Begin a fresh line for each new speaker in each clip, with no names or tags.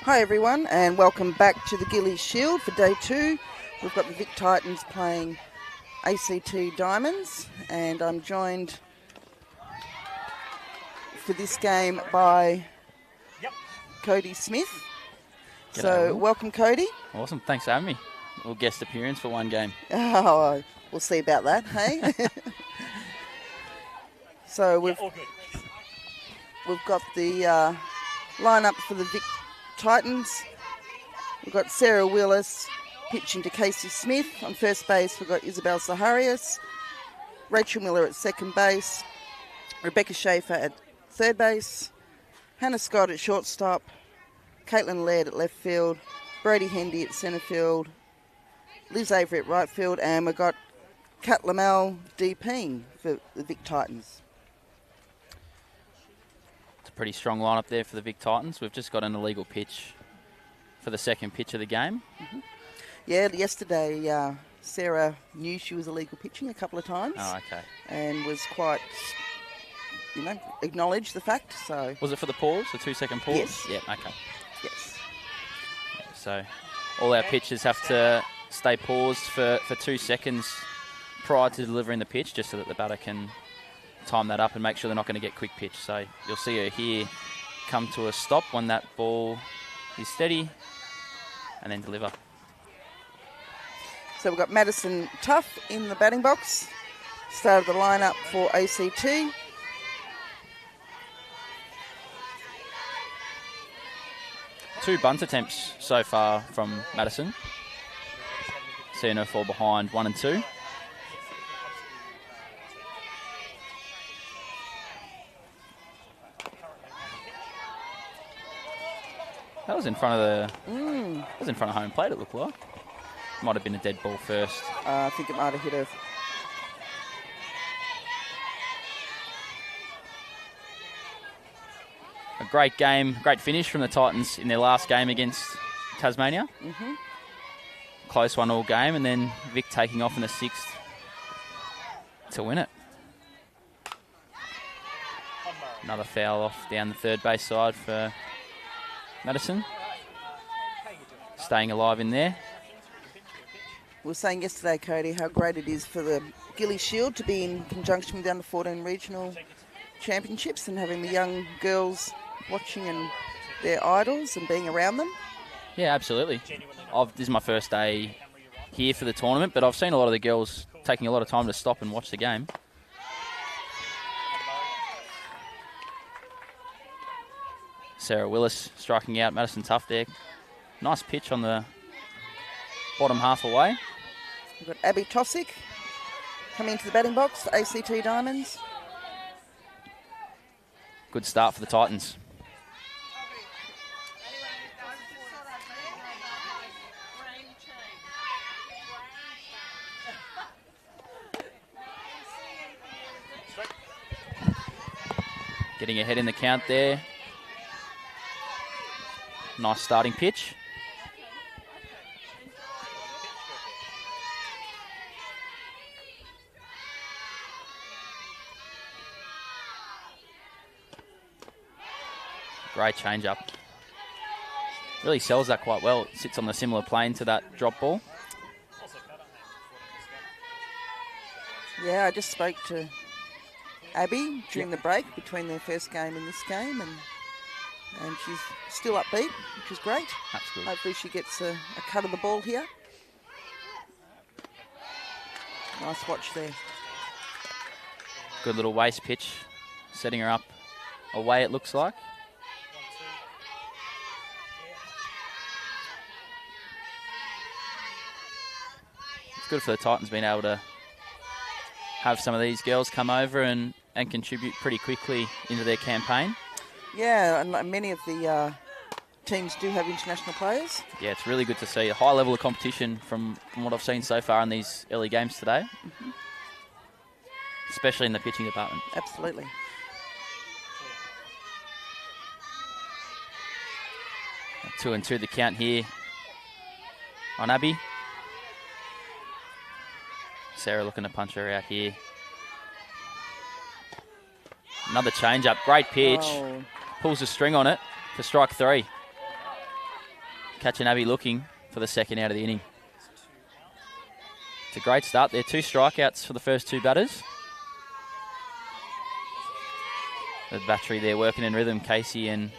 Hi everyone, and welcome back to the Gilley Shield for day 2. We've got the Vic Titans playing ACT Diamonds, and I'm joined for this game by Cody Smith.
G'day,
So
Will.
welcome, Cody.
Awesome, thanks for having me. A little guest appearance for one game.
Oh, we'll see about that, hey? So we've got the lineup for the Vic Titans. We've got Sarah Willis pitching to Casey Smith. On first base, we've got Isabel Zaharias, Rachel Miller at second base, Rebecca Schaefer at third base, Hannah Scott at shortstop, Caitlin Laird at left field, Brody Hendy at centre field, Liz Avery at right field, and we've got Kat Lamel DPing for the Vic Titans.
It's a pretty strong lineup there for the Vic Titans. We've just got an illegal pitch for the second pitch of the game.
Mm-hmm. Yeah, yesterday Sarah knew she was illegal pitching a couple of times.
Oh, okay.
And was quite, acknowledged the fact. So
Was it for the pause, the 2-second pause?
Yes.
Yeah, okay.
Yes.
So all our pitchers have to stay paused for 2 seconds prior to delivering the pitch, just so that the batter can time that up and make sure they're not going to get quick pitch. So you'll see her here come to a stop when that ball is steady and then deliver.
So we've got Madison Tuff in the batting box. Started the lineup for ACT.
Two bunt attempts so far from Madison. Seeing her fall behind 1 and 2. That was in front of That was in front of home plate, it looked like. Might have been a dead ball first.
I think it might have hit her.
A great game, great finish from the Titans in their last game against Tasmania.
Mm-hmm.
Close one all game, and then Vic taking off in the 6th to win it. Another foul off down the third base side for Madison. Staying alive in there.
We were saying yesterday, Cody, how great it is for the Gilley Shield to be in conjunction with the Under-14 Regional Championships and having the young girls watching and their idols and being around them.
Yeah, absolutely. This is my first day here for the tournament, but I've seen a lot of the girls taking a lot of time to stop and watch the game. Sarah Willis striking out Madison Tuff there. Nice pitch on the bottom half away.
We've got Abby Tosick coming into the batting box for ACT Diamonds.
Good start for the Titans. Getting ahead in the count there. Nice starting pitch. Great change-up. Really sells that quite well. It sits on the similar plane to that drop ball.
Yeah, I just spoke to Abby during the break between their first game and this game, and she's still upbeat, which is great.
That's good.
Hopefully she gets a cut of the ball here. Nice watch there.
Good little waist pitch, setting her up away, it looks like. It's good for the Titans being able to have some of these girls come over and contribute pretty quickly into their campaign.
Yeah, and many of the teams do have international players.
Yeah, it's really good to see a high level of competition from what I've seen so far in these early games today.
Mm-hmm.
Especially in the pitching department.
Absolutely.
A 2-2 the count here on Abby. Sarah looking to punch her out here. Another change-up. Great pitch.
Oh.
Pulls the string on it for strike 3. catching Abby looking for the second out of the inning. It's a great start there. 2 strikeouts for the first 2 batters. The battery there working in rhythm, Casey and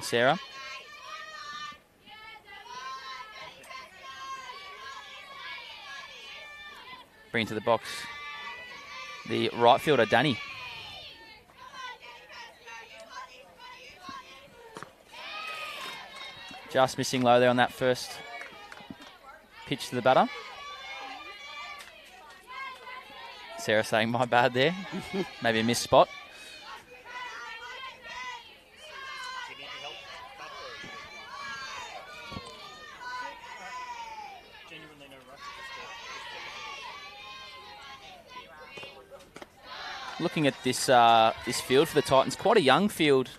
Sarah. Bring to the box the right fielder, Danny. Just missing low there on that first pitch to the batter. Sarah saying, my bad there. Maybe a missed spot. Looking at this this field for the Titans, quite a young field.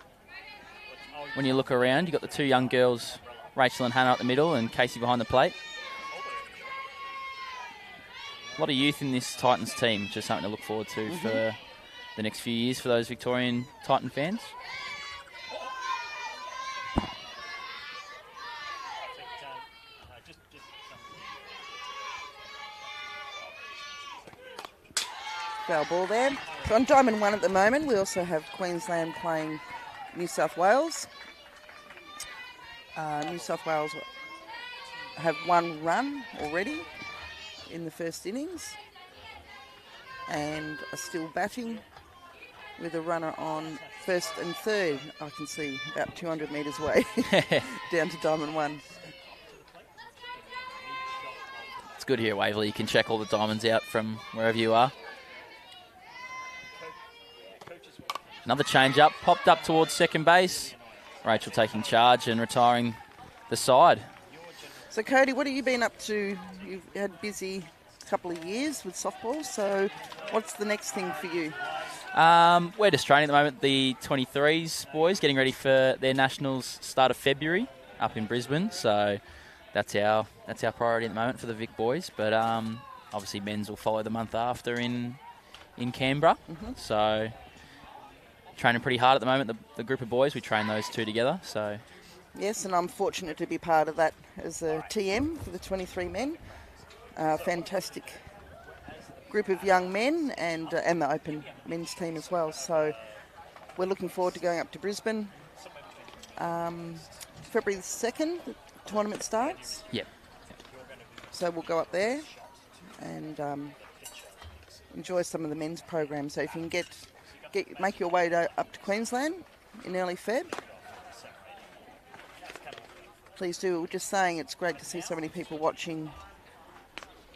When you look around, you've got the 2 young girls, Rachel and Hannah at the middle and Casey behind the plate. A lot of youth in this Titans team, which is something to look forward to for the next few years for those Victorian Titan fans.
Foul ball there. So on Diamond 1 at the moment, we also have Queensland playing New South Wales. New South Wales have 1 run already in the first innings and are still batting with a runner on first and third. I can see about 200 metres away down to Diamond 1.
It's good here at Waverley. You can check all the diamonds out from wherever you are. Another change up, popped up towards second base. Rachel taking charge and retiring the side.
So Cody, what have you been up to? You've had a busy couple of years with softball, so what's the next thing for you?
We're just training at the moment, the 23s boys, getting ready for their nationals start of February up in Brisbane. So that's our priority at the moment for the Vic boys. But obviously men's will follow the month after in Canberra. So training pretty hard at the moment. The group of boys, we train those 2 together. So
yes, and I'm fortunate to be part of that as a TM for the 23 men. Fantastic group of young men and the open men's team as well. So we're looking forward to going up to Brisbane. February the 2nd, the tournament starts.
Yep.
So we'll go up there and enjoy some of the men's programs. So if you can make your way up to Queensland in early Feb, please do. We're just saying it's great to see so many people watching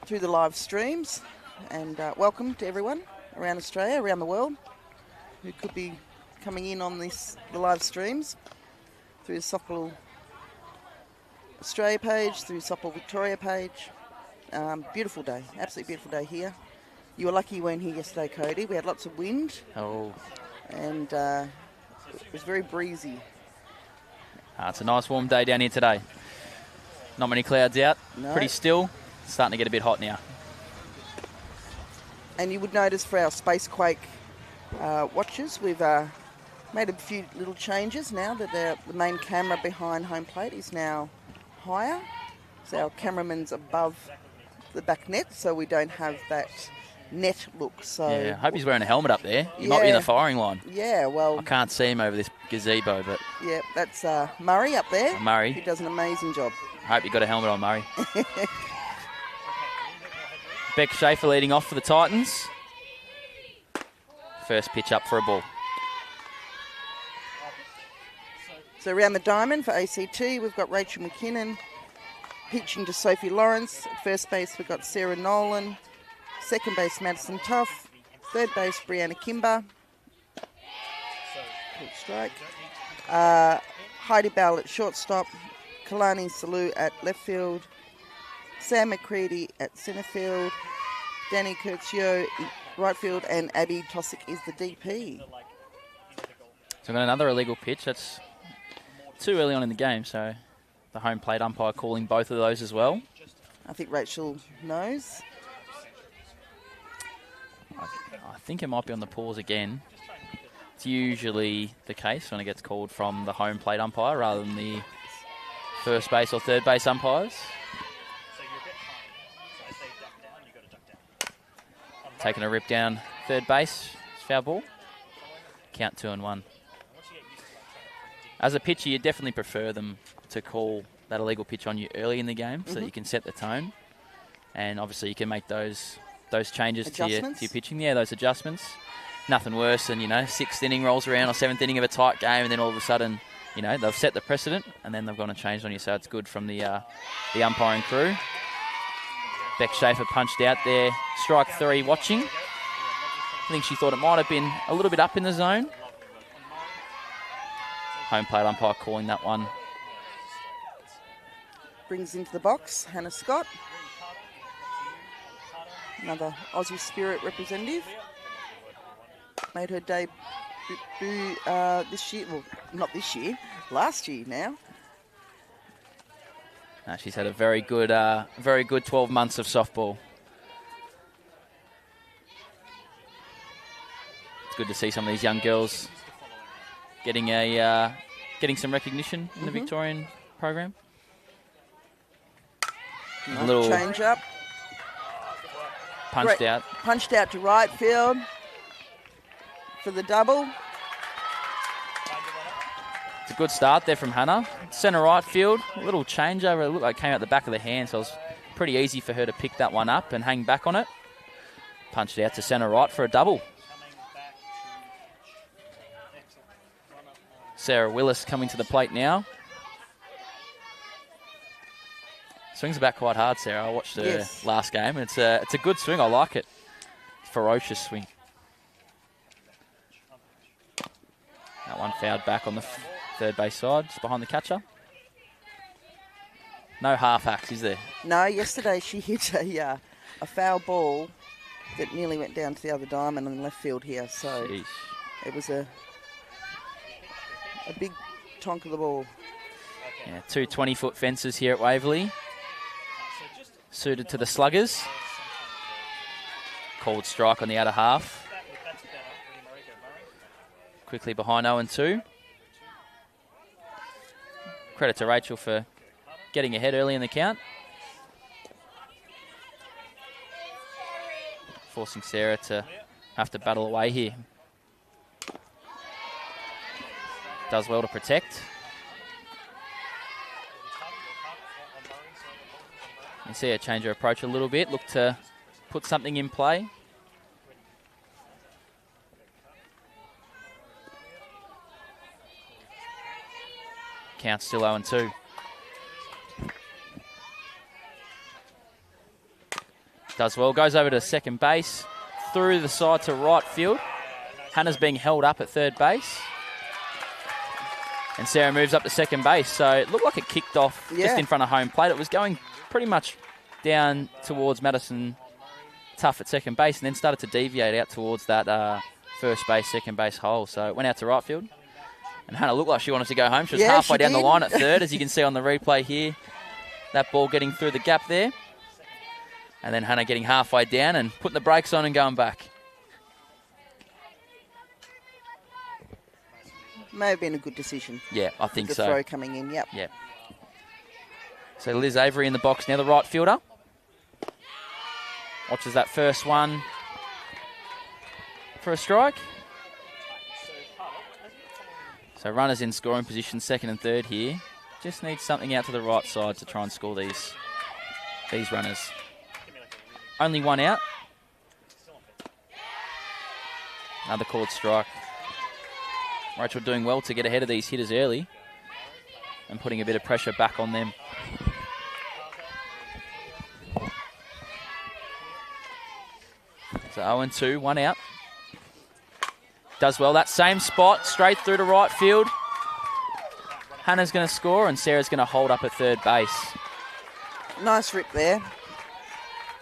through the live streams, and welcome to everyone around Australia, around the world, who could be coming in on the live streams through the Softball Australia page, through Softball Victoria page. Beautiful day, absolutely beautiful day here. You were lucky you weren't here yesterday, Cody. We had lots of wind.
Oh.
And it was very breezy.
It's a nice warm day down here today. Not many clouds out.
No.
Pretty still. Starting to get a bit hot now.
And you would notice for our Spacequake watchers, we've made a few little changes now that the main camera behind home plate is now higher. So our cameraman's above the back net, so we don't have that net look. So
yeah, I hope he's wearing a helmet up there. He might be in the firing line.
Yeah, well,
I can't see him over this gazebo, but
yeah, that's Murray up there.
Murray.
He does an amazing job.
I hope you got a helmet on, Murray. Beck Schaefer leading off for the Titans. First pitch up for a ball.
So around the diamond for ACT, we've got Rachel McKinnon pitching to Sophie Lawrence. At first base, we've got Sarah Nolan. Second base, Madison Tuff. Third base, Brianna Kimber. Good strike. Heidi Bell at shortstop. Kalani Salu at left field. Sam McCready at centre field. Danny Kurtzio right field. And Abby Tosick is the DP.
So we've got another illegal pitch. That's too early on in the game, so the home plate umpire calling both of those as well.
I think Rachel knows.
I think it might be on the pause again. It's usually the case when it gets called from the home plate umpire rather than the first base or third base umpires. Taking a rip down third base. Foul ball. Count 2-1. As a pitcher, you definitely prefer them to call that illegal pitch on you early in the game so that you can set the tone. And obviously you can make those changes to your pitching. Yeah, those adjustments. Nothing worse than, 6th inning rolls around or 7th inning of a tight game and then all of a sudden, they've set the precedent and then they've gone and changed on you. So it's good from the umpiring crew. Beck Schaefer punched out there. Strike 3 watching. I think she thought it might have been a little bit up in the zone. Home plate umpire calling that one.
Brings into the box Hannah Scott. Another Aussie Spirit representative. Made her debut this year. Well, not this year. Last year now.
She's had a very good 12 months of softball. It's good to see some of these young girls getting some recognition in the Victorian program. A little
change up.
Punched out
to right field for the double.
It's a good start there from Hannah. Centre right field, a little changeover. It looked like it came out the back of the hand, so it was pretty easy for her to pick that one up and hang back on it. Punched it out to centre right for a double. Sarah Willis coming to the plate now. Swings the bat quite hard, Sarah. I watched her last game. It's a good swing. I like it. Ferocious swing. That one fouled back on the third base side, just behind the catcher. No half hacks, is there?
No, yesterday she hit a foul ball that nearly went down to the other diamond in left field here. So it was a big tonk of the ball.
Yeah, 2 20-foot fences here at Waverley. Suited to the sluggers. Called strike on the outer half. Quickly behind 0-2. Credit to Rachel for getting ahead early in the count. Forcing Sarah to have to battle away here. Does well to protect. You see her change her approach a little bit, look to put something in play. Count still 0-2. Does well, goes over to second base, through the side to right field. Hannah's being held up at third base. And Sarah moves up to second base. So it looked like it kicked off just in front of home plate. It was going pretty much down towards Madison Tough at second base and then started to deviate out towards that first base, second base hole. So it went out to right field. And Hannah looked like she wanted to go home. She was halfway down the line at third, as you can see on the replay here. That ball getting through the gap there. And then Hannah getting halfway down and putting the brakes on and going back.
May have been a good decision.
Yeah, I think so.
The throw coming in, yep.
Yeah. So Liz Avery in the box now, the right fielder. Watches that first one for a strike. So runners in scoring position, second and third here. Just needs something out to the right side to try and score these runners. Only one out. Another called strike. Rachel doing well to get ahead of these hitters early and putting a bit of pressure back on them. So 0-2, one out. Does well, that same spot, straight through to right field. Hannah's going to score and Sarah's going to hold up at third base.
Nice rip there.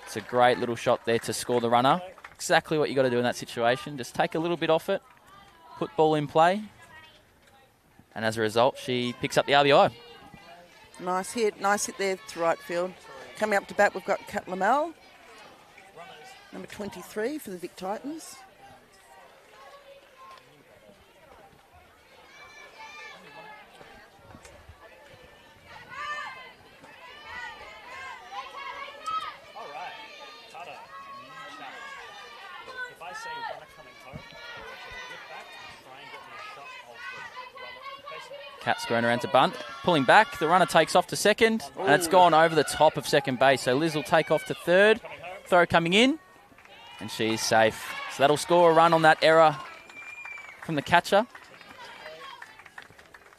It's a great little shot there to score the runner. Exactly what you got to do in that situation. Just take a little bit off it, put ball in play, and as a result, she picks up the RBI.
Nice hit there to right field. Coming up to bat, we've got Kat Lamel, number 23 for the Vic Titans.
Cat's going around to bunt. Pulling back. The runner takes off to second. And it's gone over the top of second base. So Liz will take off to third. Throw coming in. And she is safe. So that'll score a run on that error from the catcher.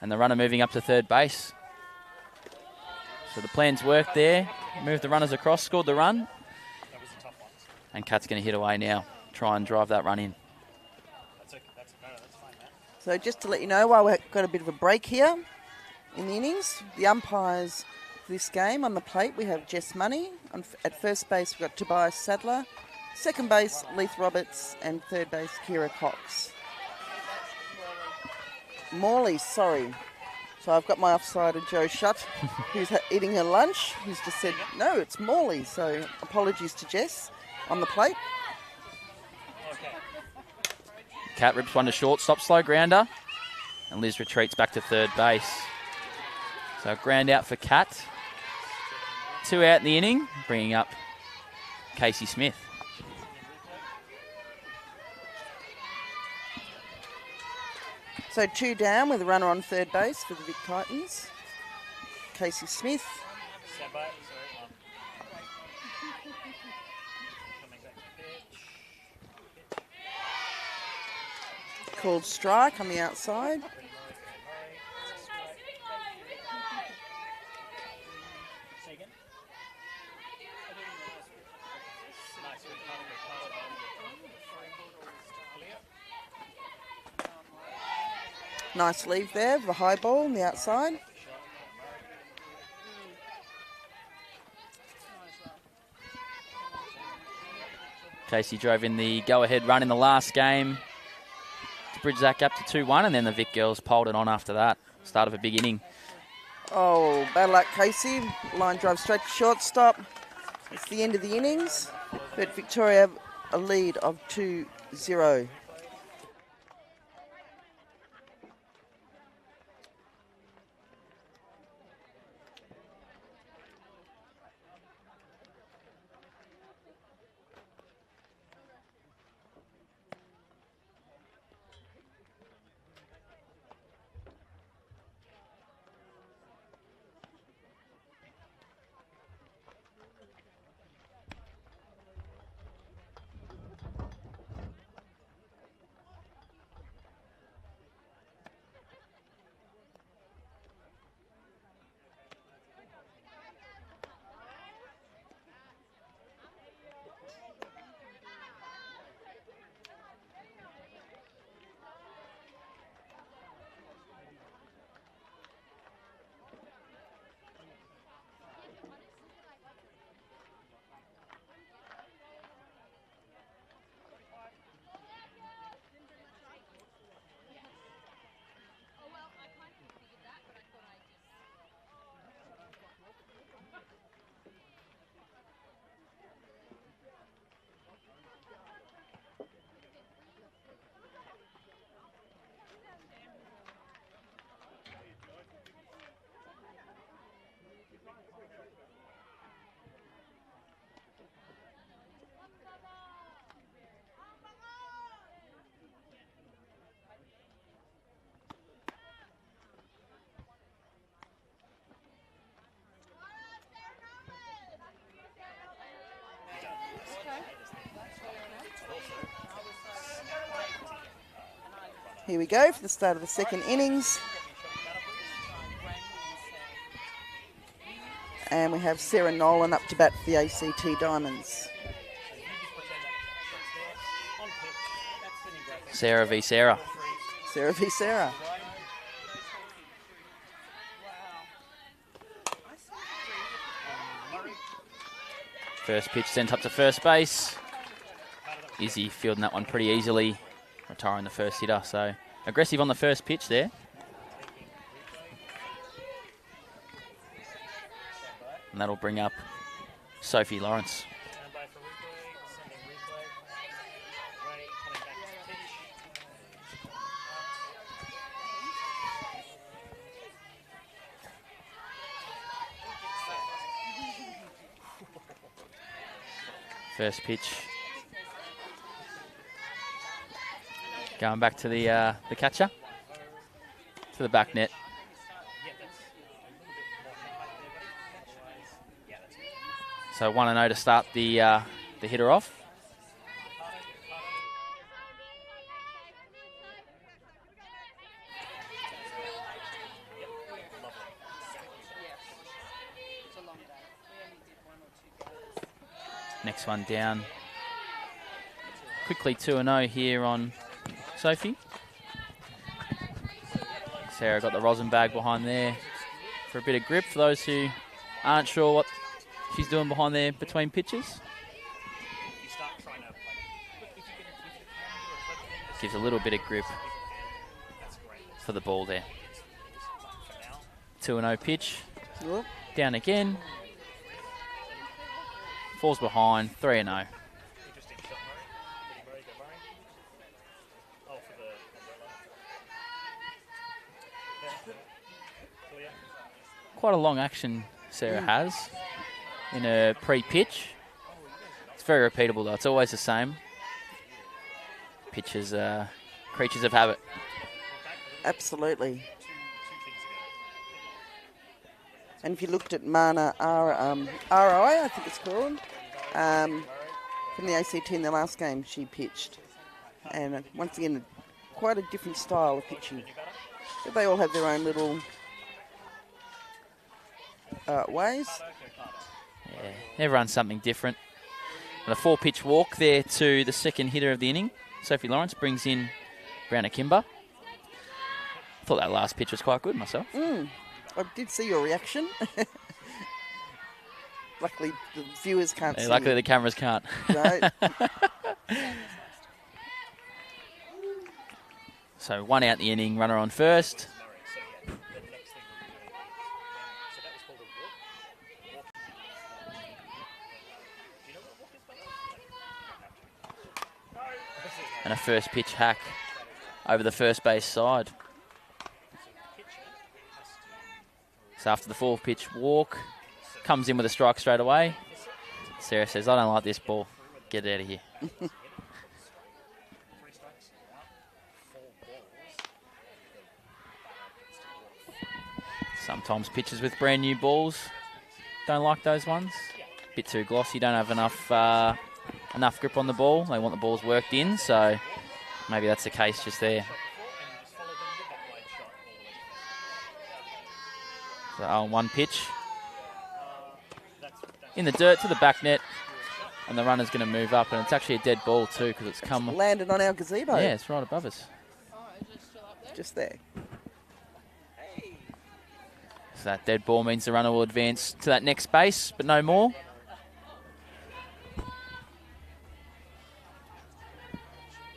And the runner moving up to third base. So the plans worked there. Moved the runners across, scored the run. And Cat's going to hit away now. Try and drive that run in.
So just to let you know, while we've got a bit of a break here in the innings, the umpires for this game on the plate, we have Jess Money. At first base, we've got Tobias Sadler. Second base, Leith Roberts. And third base, Kira Cox. Morley, sorry. So I've got my offside of Joe Shutt, who's eating her lunch, who's just said, no, it's Morley. So apologies to Jess on the plate.
Cat rips one to short, stops slow grounder. And Liz retreats back to third base. So ground out for Cat. 2 out in the inning, bringing up Casey Smith.
So 2 down with a runner on third base for the Vic Titans. Casey Smith. Called strike on the outside. Nice leave there for the high ball on the outside.
Casey drove in the go-ahead run in the last game to bridge that gap to 2-1, and then the Vic girls poled it on after that. Start of a big inning.
Oh, bad luck, Casey. Line drive straight to shortstop. It's the end of the innings, but Victoria have a lead of 2-0. Here we go for the start of the second innings. And we have Sarah Nolan up to bat for the ACT Diamonds.
Sarah v. Sarah.
Sarah v. Sarah.
First pitch sent up to first base. Izzy fielding that one pretty easily, retiring the first hitter. So aggressive on the first pitch there. And that'll bring up Sophie Lawrence. First pitch Going back to the catcher. To the back net. So 1-0 to start the hitter off. Next one down. Quickly 2-0 here on Sophie. Sarah got the rosin bag behind there for a bit of grip for those who aren't sure what she's doing behind there between pitches. Gives a little bit of grip for the ball there. 2-0 pitch.
Whoop.
Down again. Falls behind. 3-0. Quite a long action Sarah has in a pre-pitch. It's very repeatable though. It's always the same. Pitches are creatures of habit.
Absolutely. And if you looked at Mana RI, I think it's called, from the ACT in the last game, she pitched. And once again, quite a different style of pitching. But they all have their own little ways.
Yeah, everyone's something different. And a 4-pitch walk there to the second hitter of the inning. Sophie Lawrence brings in Brianna Kimber. Thought that last pitch was quite good myself.
I did see your reaction. Luckily, the viewers can't see.
Luckily,
it.
the cameras can't.
Right.
So 1 out the inning, runner on first. And a first pitch hack over the first base side. So after the 4-pitch walk, comes in with a strike straight away. Sarah says, I don't like this ball. Get it out of here. Sometimes pitchers with brand new balls don't like those ones. Bit too glossy, don't have enough grip on the ball. They want the balls worked in, so maybe that's the case just there. So 0-1 pitch. In the dirt to the back net, and the runner's going to move up, and it's actually a dead ball too because it's come...
Landed on our gazebo.
Yeah, it's right above us.
Just there.
So that dead ball means the runner will advance to that next base, but no more.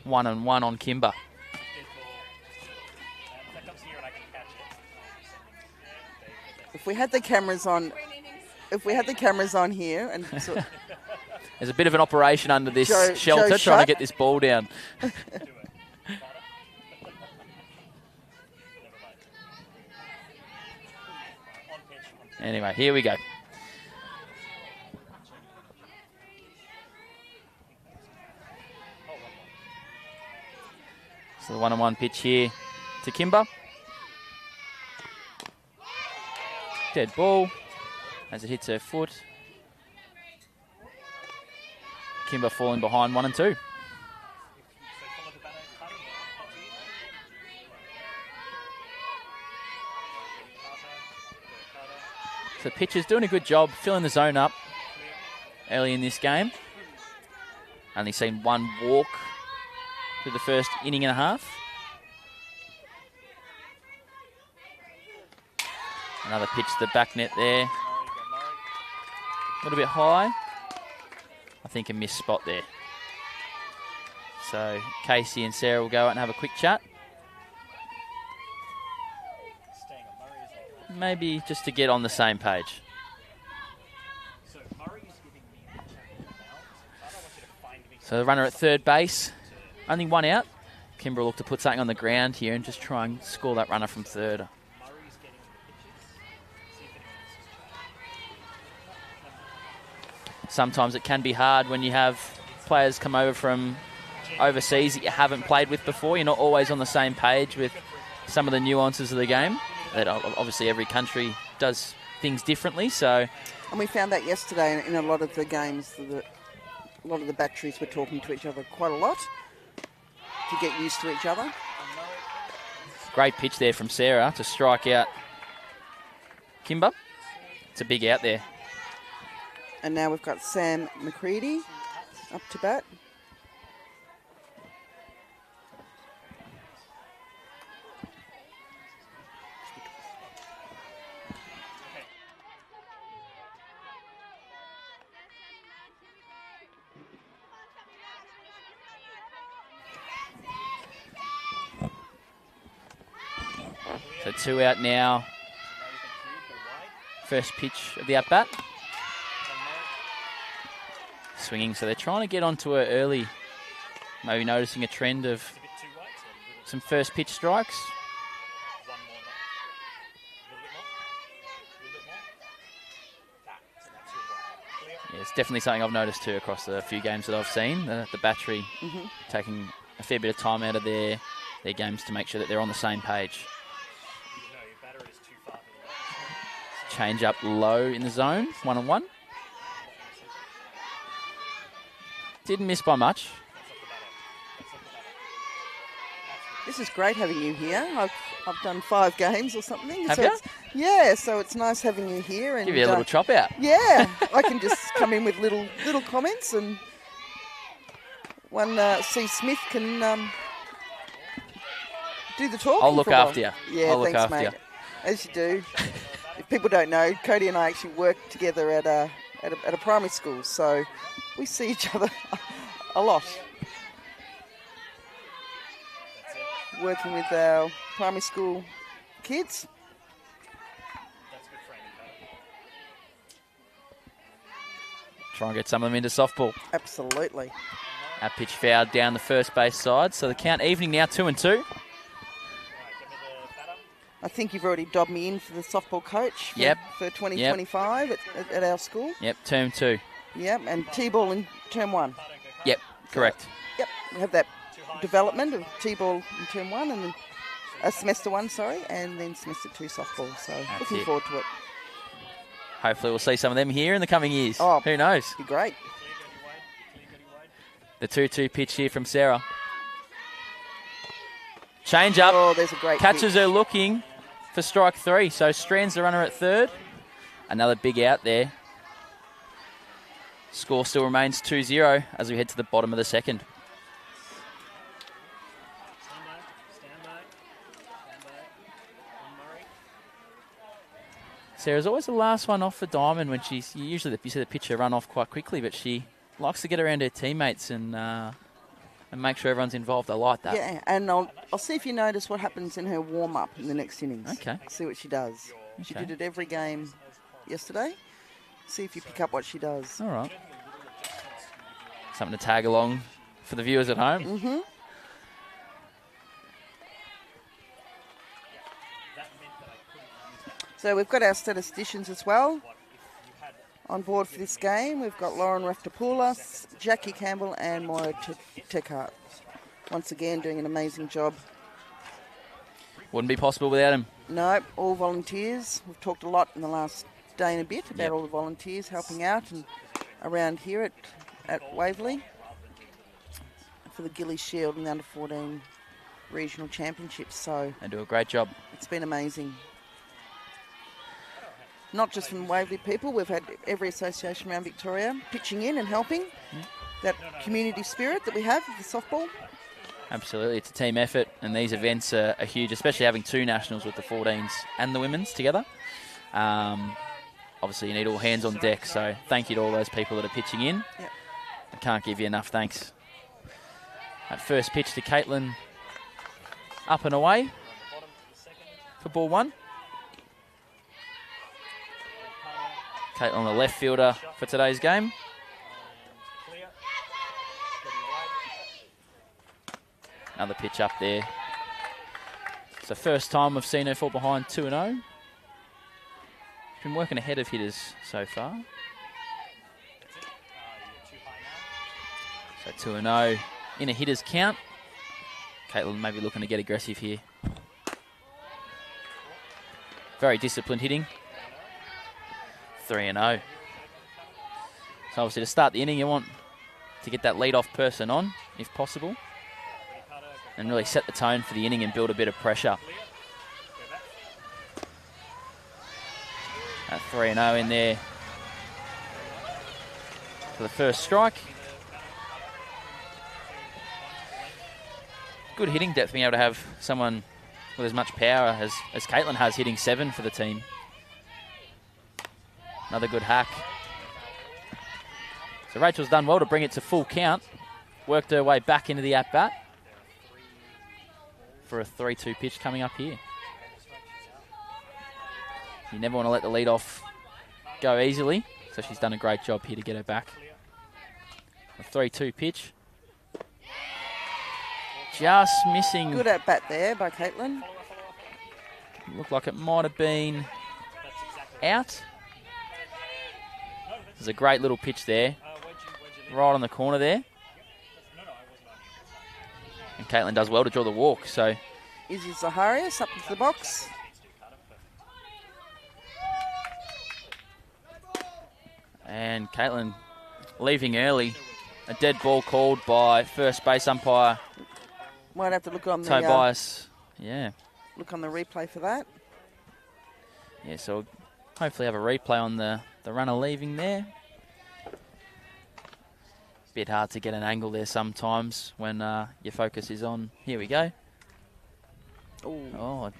One and one on Kimber.
If we had the cameras on here and
There's a bit of an operation under this shelter
Joe
trying to
Shutt.
get this ball down. Anyway, here we go. So the 1-1 pitch here to Kimber. Dead ball as it hits her foot. Kimber falling behind 1 and 2. So pitcher's doing a good job filling the zone up early in this game. Only seen 1 walk through the first inning and a half. Another pitch to the back net there. A little bit high. I think a missed spot there. So Casey and Sarah will go out and have a quick chat. Maybe just to get on the same page. So the runner at third base, only 1 out. Kimber will look to put something on the ground here and just try and score that runner from third. Sometimes it can be hard when you have players come over from overseas that you haven't played with before. You're not always on the same page with some of the nuances of the game. That obviously every country does things differently. So,
and we found that yesterday in a lot of the games. A lot of the batteries were talking to each other quite a lot to get used to each other.
Great pitch there from Sarah to strike out Kimber. It's a big out there.
And now we've got Sam McCready up to bat.
So 2 out now. First pitch of the at-bat. Swinging, so they're trying to get onto her early. Maybe noticing a trend of some first pitch strikes. Yeah, it's definitely something I've noticed too across the few games that I've seen. The battery taking a fair bit of time out of their games to make sure that they're on the same page. Change up low in the zone, 1-on-1. Didn't miss by much.
This is great having you here. I've done 5 games or something.
Have
so
you?
Yeah, so it's nice having you here. And
Give you a little chop out.
Yeah, I can just come in with little comments, and one C. Smith can do the talking.
I'll look after you.
Yeah,
I'll look
thanks,
after
mate.
you.
As you do. If people don't know, Cody and I actually work together at a primary school, so we see each other a lot. Working with our primary school kids.
Try and get some of them into softball.
Absolutely.
That pitch fouled down the first base side, so the count evening now 2-2.
I think you've already dobbed me in for the softball coach for 2025 at our school.
Yep, term 2.
Yep, and T-ball in term 1.
Yep, correct.
Yep, we have that development of T-ball in term 1 and then semester 1, and then semester 2 softball. So
That's
looking
it.
forward to it.
Hopefully we'll see some of them here in the coming years.
Oh,
who knows?
Be great.
The 2-2 pitch here from Sarah. Change up.
Oh, there's a great
Catches
pitch.
her looking for strike 3. So strands the runner at third. Another big out there. Score still remains 2-0 as we head to the bottom of the second. Sarah's always the last one off for Diamond when you see the pitcher run off quite quickly, but she likes to get around her teammates and make sure everyone's involved. I like that.
Yeah, and I'll see if you notice what happens in her warm-up in the next innings.
Okay.
See what she does. She
Okay.
did it every game yesterday. See if you pick up what she does.
All right. Something to tag along for the viewers at home.
Mm-hmm. So we've got our statisticians as well on board for this game. We've got Lauren Raftopoulos, Jackie Campbell and Moira Tekhart. Once again, doing an amazing job.
Wouldn't be possible without him.
No, all volunteers. We've talked a lot in the last day and a bit about
Yep.
all the volunteers helping out and around here at Waverley for the Gilley Shield and the Under-14 Regional Championships. So
They do a great job.
it's been amazing. Not just from Waverley people, we've had every association around Victoria pitching in and helping. That community spirit that we have with the softball.
Absolutely. It's a team effort, and these events are huge, especially having 2 nationals with the 14s and the women's together. Obviously, you need all hands on deck, so thank you to all those people that are pitching in.
Yep.
I can't give you enough thanks. That first pitch to Caitlin, up and away for ball 1. Caitlin, the left fielder for today's game. Another pitch up there. It's the first time we've seen her fall behind 2-0. She's been working ahead of hitters so far. So 2-0. in a hitter's count. Caitlin maybe looking to get aggressive here. Very disciplined hitting. 3-0. So obviously to start the inning, you want to get that lead-off person on, if possible, and really set the tone for the inning and build a bit of pressure. At 3-0 in there for the first strike. Good hitting depth, being able to have someone with as much power as Caitlin has, hitting 7 for the team. Another good hack. So Rachel's done well to bring it to full count. Worked her way back into the at-bat for a 3-2 pitch coming up here. You never want to let the lead off go easily, so she's done a great job here to get her back. A 3-2 pitch. Just missing.
Good at bat there by Caitlin.
Looked like it might have been out. There's a great little pitch there, right on the corner there. And Caitlin does well to draw the walk, so.
Izzy Zaharias up into the box.
And Caitlin leaving early. A dead ball called by first base umpire
Might have to look on the
Tobias. Yeah.
Look on the replay for that.
Yeah, so we'll hopefully have a replay on the runner leaving there. Bit hard to get an angle there sometimes when your focus is on. Here we go.
Ooh.
Oh,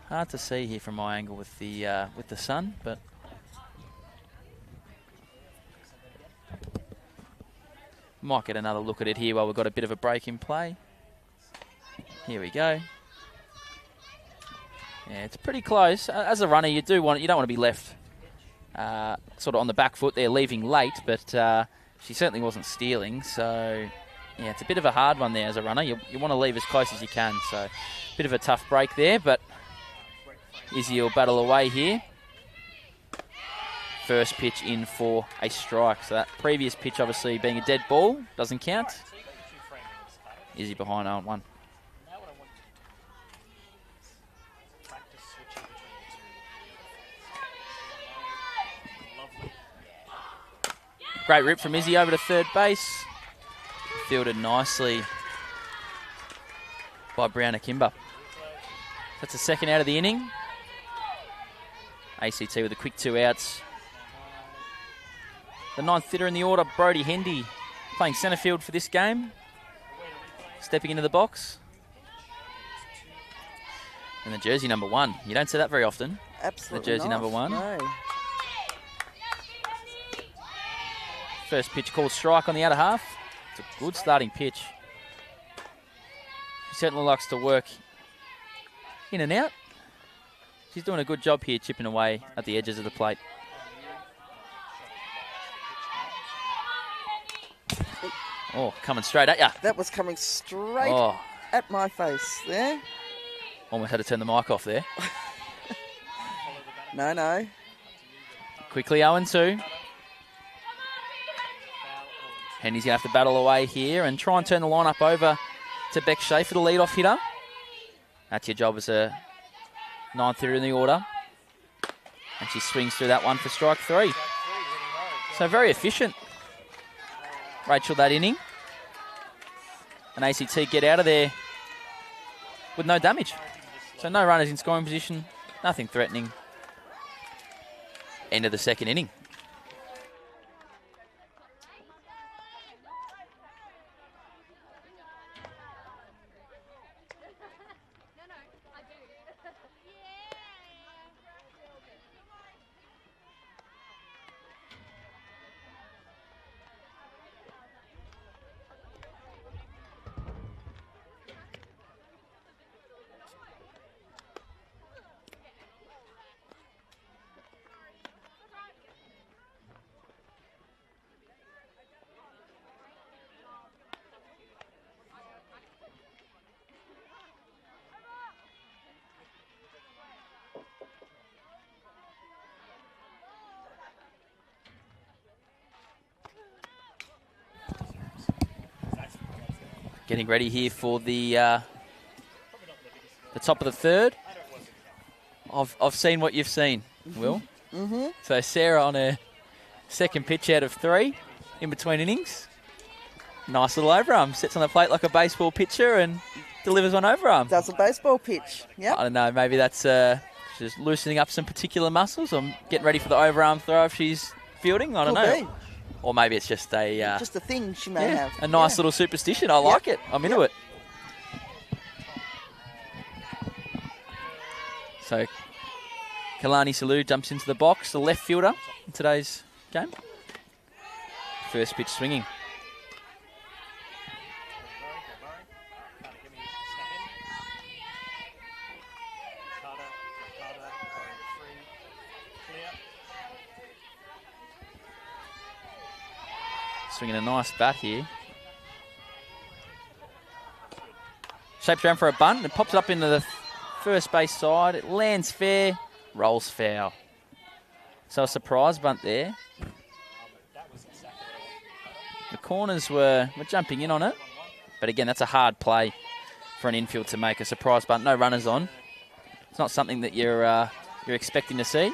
hard to see here from my angle with the sun, but might get another look at it here while we've got a bit of a break in play. Here we go. Yeah, it's pretty close. As a runner, you don't want to be left sort of on the back foot there, leaving late, but she certainly wasn't stealing. So, yeah, it's a bit of a hard one there as a runner. You want to leave as close as you can. So, a bit of a tough break there, but Izzy will battle away here. First pitch in for a strike. So that previous pitch obviously being a dead ball doesn't count. Izzy behind 0-1. Great rip from Izzy over to third base. Fielded nicely by Brianna Kimber. That's the second out of the inning. ACT with a quick 2 outs. The ninth hitter in the order, Brodie Hendy, playing centre field for this game. Stepping into the box. And the jersey number 1. You don't see that very often.
Absolutely
The jersey
not.
number 1.
No.
First pitch called strike on the outer half. It's a good starting pitch. She certainly likes to work in and out. She's doing a good job here, chipping away at the edges of the plate. Oh, coming straight at you.
That was coming straight at my face there.
Almost had to turn the mic off there.
No.
Quickly 0-2. Hendy's going to have to battle away here and try and turn the lineup over to Beck Schaefer, the lead-off hitter. That's your job as a ninth hitter in the order. And she swings through that one for strike 3. So very efficient, Rachel, that inning. And ACT get out of there with no damage. So no runners in scoring position, nothing threatening. End of the second inning. Getting ready here for the top of the third. I've seen what you've seen, Will.
Mm-hmm.
So Sarah on her second pitch out of 3 in between innings. Nice little overarm. Sits on the plate like a baseball pitcher and delivers on overarm.
Does a baseball pitch. Yep.
I don't know. Maybe that's just loosening up some particular muscles or getting ready for the overarm throw if she's fielding. I don't know.
Be.
Or maybe it's just a
just a thing she may have.
a nice little superstition. I like it. I'm into it. So Kalani Salou jumps into the box, the left fielder in today's game. First pitch swinging. Swinging a nice bat here. Shapes around for a bunt and pops it up into the first base side. It lands fair, rolls foul. So a surprise bunt there. The corners were jumping in on it. But again, that's a hard play for an infield to make a surprise bunt. No runners on. It's not something that you're expecting to see.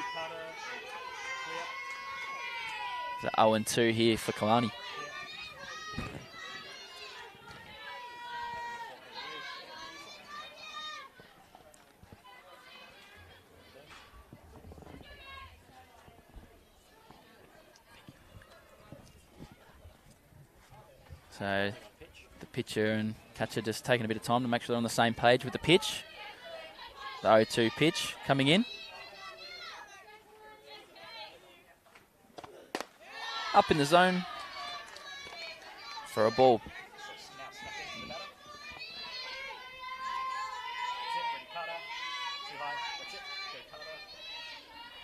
It's 0-2 here for Kalani. So the pitcher and catcher just taking a bit of time to make sure they're on the same page with the pitch. The 0-2 pitch coming in. Up in the zone for a ball.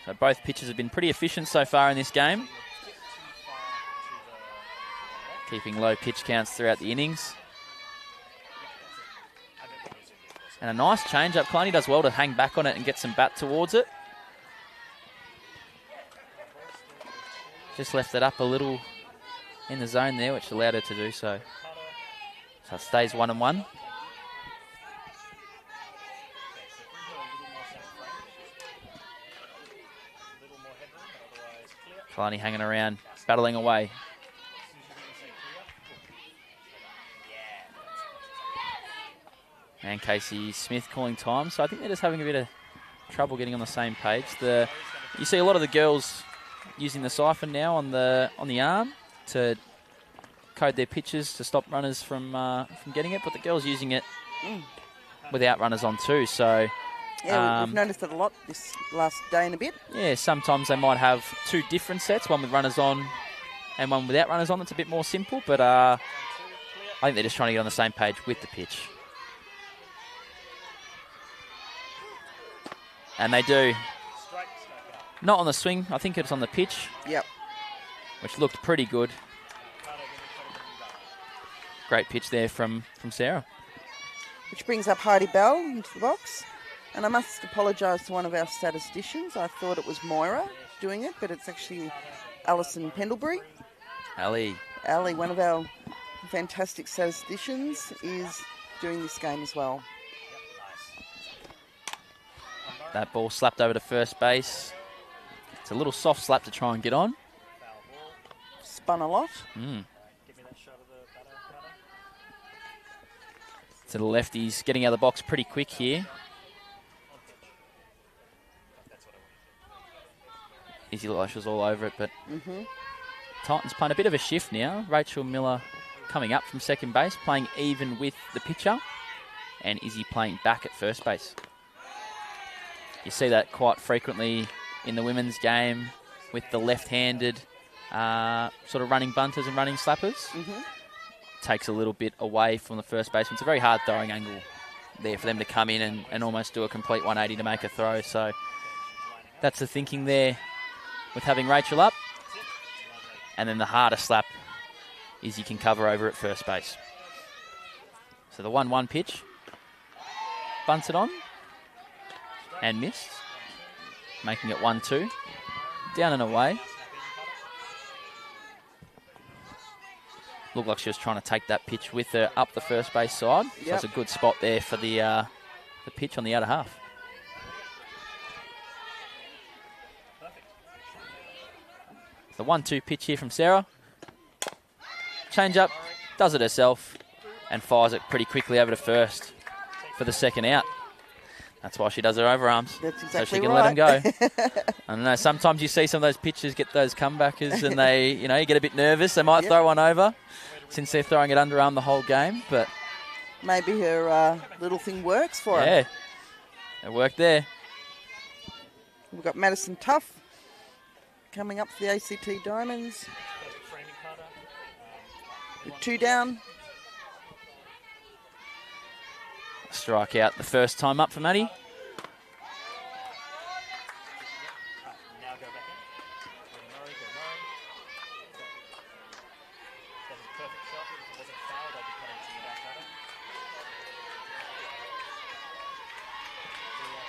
So both pitchers have been pretty efficient so far in this game. Keeping low pitch counts throughout the innings. And a nice change up. Kalani does well to hang back on it and get some bat towards it. Just left it up a little in the zone there, which allowed her to do so. So it stays 1-1. Kalani hanging around, battling away. And Casey Smith calling time. So I think they're just having a bit of trouble getting on the same page. You see a lot of the girls using the siphon now on the arm to code their pitches to stop runners from getting it, but the girls using it without runners on too. So
yeah, we've noticed it a lot this last day and a bit.
Yeah, sometimes they might have 2 different sets, one with runners on and one without runners on. That's a bit more simple, but I think they're just trying to get on the same page with the pitch. And they do. Not on the swing. I think it's on the pitch.
Yep.
Which looked pretty good. Great pitch there from Sarah.
Which brings up Heidi Bell into the box. And I must apologise to one of our statisticians. I thought it was Moira doing it, but it's actually Alison Pendlebury.
Ali,
one of our fantastic statisticians, is doing this game as well.
That ball slapped over to first base. It's a little soft slap to try and get on.
Spun a lot.
So the lefties getting out of the box pretty quick here. Easy lashes all over it, but Titans playing a bit of a shift now. Rachel Miller coming up from second base, playing even with the pitcher, and Izzy playing back at first base. You see that quite frequently in the women's game with the left-handed sort of running bunters and running slappers. Takes a little bit away from the first baseman. It's a very hard throwing angle there for them to come in and almost do a complete 180 to make a throw. So that's the thinking there with having Rachel up. And then the harder slap is you can cover over at first base. So the 1-1 pitch. Bunts it on. And missed. Making it 1-2. Down and away. Looked like she was trying to take that pitch with her up the first base side. So it's a good spot there for the pitch on the outer half. The 1-2 pitch here from Sarah. Change up, does it herself, and fires it pretty quickly over to first for the second out. That's why she does her overarms.
That's exactly
so she can
right.
let them go. I don't know, sometimes you see some of those pitchers get those comebackers and they, you get a bit nervous. They might throw one over since they're throwing it underarm the whole game. But
maybe her little thing works for her.
Yeah, it worked there.
We've got Madison Tuff coming up for the ACT Diamonds. With 2 down.
Strike out the first time up for Maddie.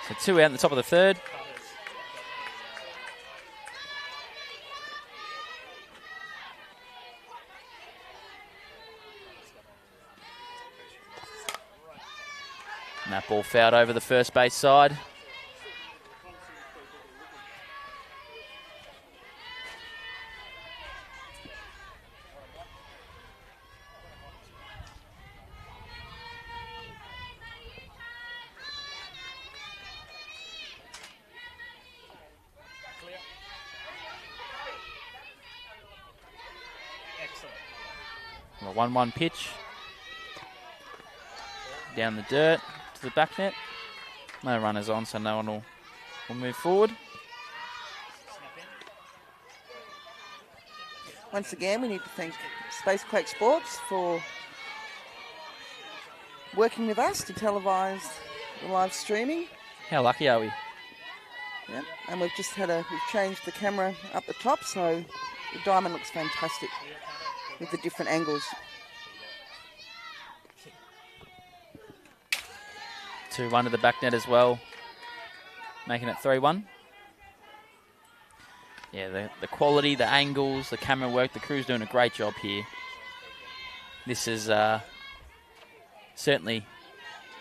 So 2 out in the top of the third. And that ball fouled over the first base side. A 1-1 pitch. Down the dirt to the back net. No runners on, so no one will move forward.
Once again, we need to thank Spacequake Sports for working with us to televise the live streaming.
How lucky are we?
Yep. And we've changed the camera up the top, so the diamond looks fantastic with the different angles.
2-1 to the back net as well, making it 3-1. Yeah, the quality, the angles, the camera work, the crew's doing a great job here. This is certainly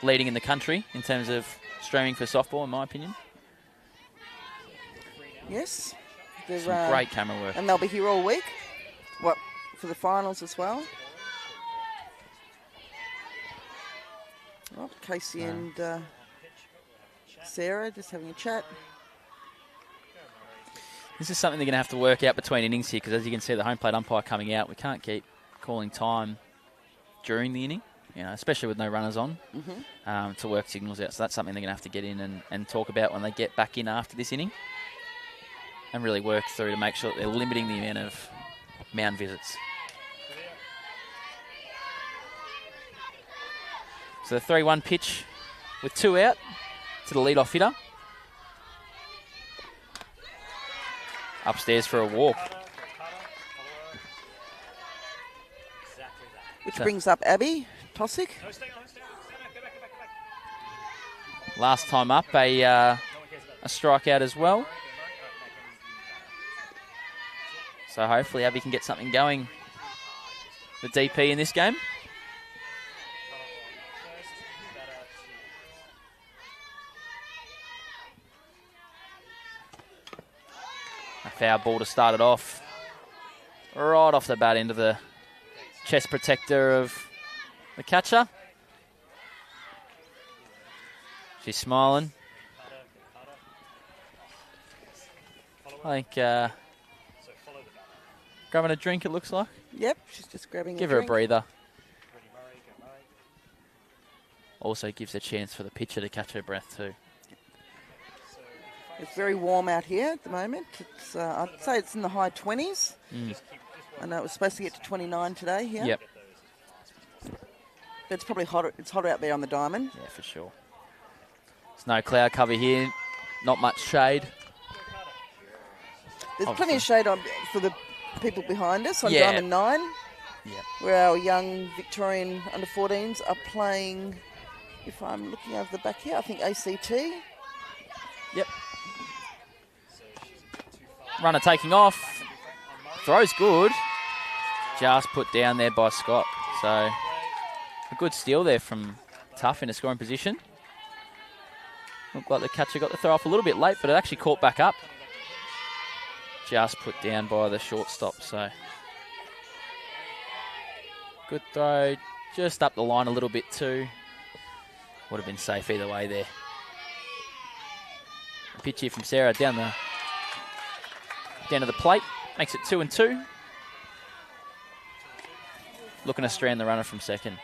leading in the country in terms of streaming for softball, in my opinion.
Yes.
Some great camera work.
And they'll be here all week. For the finals as well. Oh, Casey and Sarah just having a chat.
This is something they're going to have to work out between innings here, because as you can see, the home plate umpire coming out. We can't keep calling time during the inning, especially with no runners on, to work signals out. So that's something they're going to have to get in and talk about when they get back in after this inning, and really work through to make sure that they're limiting the amount of mound visits. So the 3-1 pitch with 2 out to the leadoff hitter. Upstairs for a walk.
Which brings up Abby Tosick.
Last time up, a strikeout as well. So hopefully Abby can get something going, the DP in this game. A foul ball to start it off. Right off the bat into the chest protector of the catcher. She's smiling. I think grabbing a drink, it looks like.
Yep, she's just grabbing
Give
a
her
drink.
a breather. Also gives a chance for the pitcher to catch her breath too.
It's very warm out here at the moment. It's I'd say it's in the high 20s. I know it was supposed to get to 29 today here.
Yep.
But it's probably hotter. It's hotter out there on the diamond.
Yeah, for sure. There's no cloud cover here. Not much shade.
There's plenty of shade on for the people behind us on
Yeah.
Diamond 9.
Yeah.
Where our young Victorian under-14s are playing, if I'm looking over the back here, I think ACT.
Yep. Runner taking off. Throw's good. Just put down there by Scott. So a good steal there from Tough in a scoring position. Looked like the catcher got the throw off a little bit late, but it actually caught back up. Just put down by the shortstop. So good throw. Just up the line a little bit too. Would have been safe either way there. A pitch here from Sarah down to the plate. Makes it 2-2. Looking to strand the runner from second.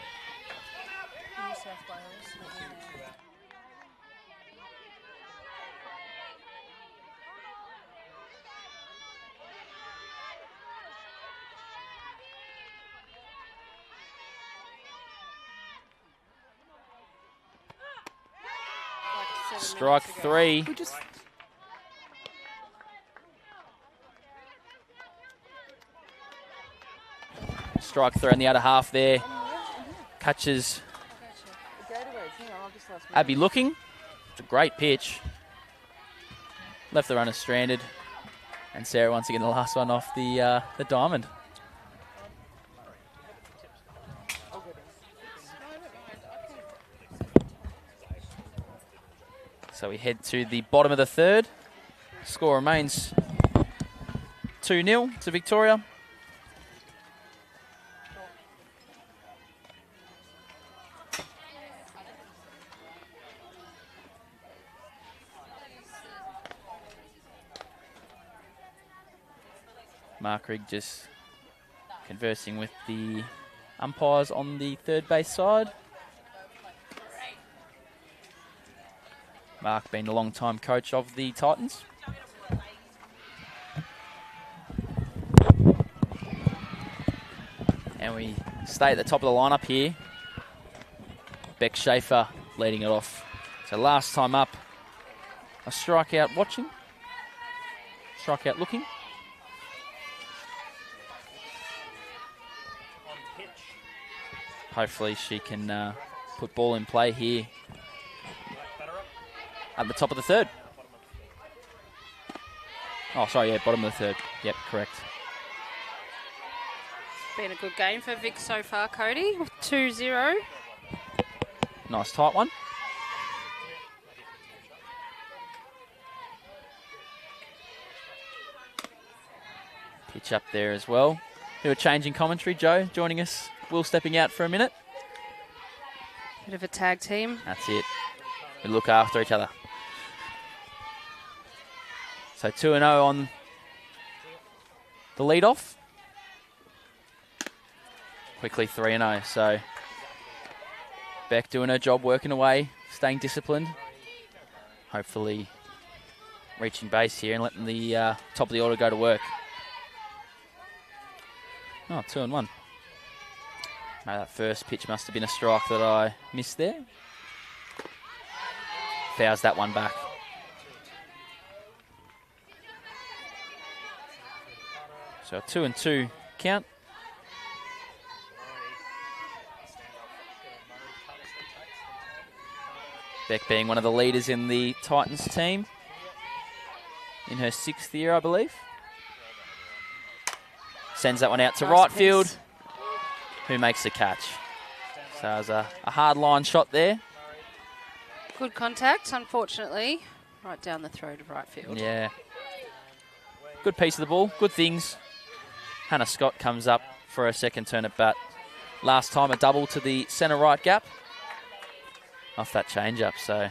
Strike 3. Strike 3 on the other half there. Catches Abby looking. It's a great pitch. Left the runner stranded. And Sarah once again the last one off the diamond. So we head to the bottom of the third. Score remains 2-0 to Victoria. Mark Rigg just conversing with the umpires on the third base side. Mark being a long-time coach of the Titans. And we stay at the top of the lineup here. Beck Schaefer leading it off. So last time up, a strikeout watching. Strikeout looking. Hopefully she can put ball in play here at the top of the third. Oh, sorry, yeah, bottom of the third. Yep, correct.
Been a good game for Vic so far, Cody. 2-0.
Nice tight one. Pitch up there as well. Do a change in commentary. Joe joining us. Will stepping out for a minute.
Bit of a tag team.
That's it. We look after each other. So 2-0 on the lead-off. Quickly 3-0. So Beck doing her job, working away, staying disciplined. Hopefully reaching base here and letting the top of the order go to work. Oh, 2-1. Maybe that first pitch must have been a strike that I missed there. Fouls that one back. So a 2-2 count. Beck being one of the leaders in the Titans team. In her 6th year, I believe. Sends that one out to right field. Who makes the catch? So it was a hard line shot there.
Good contact, unfortunately. Right down the throat of right field.
Yeah. Good piece of the ball. Good things. Hannah Scott comes up for a second turn at bat. Last time a double to the centre right gap. Off that change up, so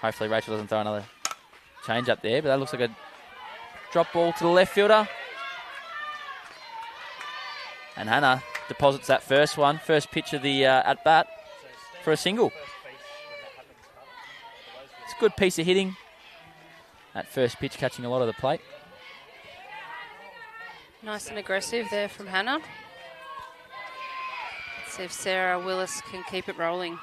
hopefully Rachel doesn't throw another change up there, but that looks like a drop ball to the left fielder. And Hannah deposits that first pitch of the at-bat for a single. It's a good piece of hitting. That first pitch catching a lot of the plate.
Nice and aggressive there from Hannah. Let's see if Sarah Willis can keep it rolling.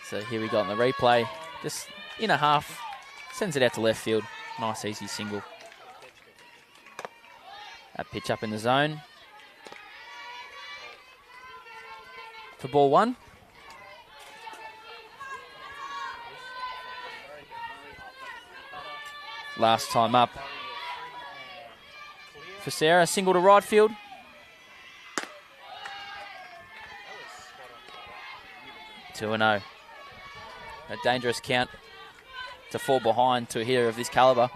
So here we go on the replay. Just in a half. Sends it out to left field. Nice, easy single. That pitch up in the zone. For ball one. Last time up for Sarah. Single to right field. Two and 0. A dangerous count to fall behind to a hitter of this calibre.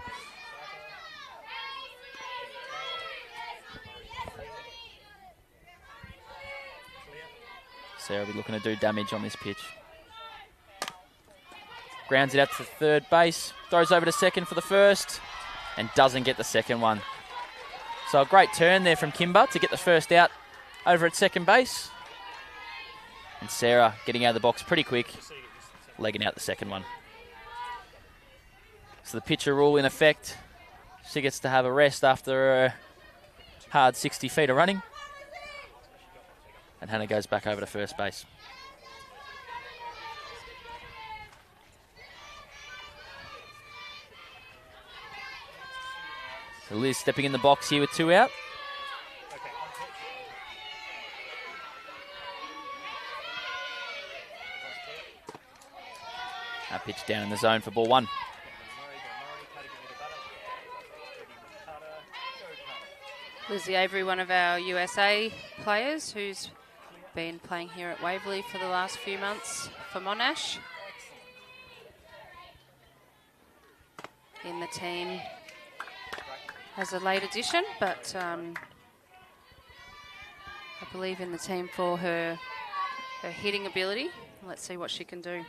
Sarah will be looking to do damage on this pitch. Grounds it out to third base. Throws over to second for the first. And doesn't get the second one. So a great turn there from Kimber to get the first out over at second base. And Sarah getting out of the box pretty quick, legging out the second one. So the pitcher rule in effect. She gets to have a rest after a hard 60 feet of running. And Hannah goes back over to first base. So Liz stepping in the box here with 2 out. That pitch down in the zone for ball 1.
Lizzie Avery, one of our USA players who's been playing here at Waverley for the last few months for Monash. In the team as a late addition, but I believe in the team for her hitting ability. Let's see what she can do.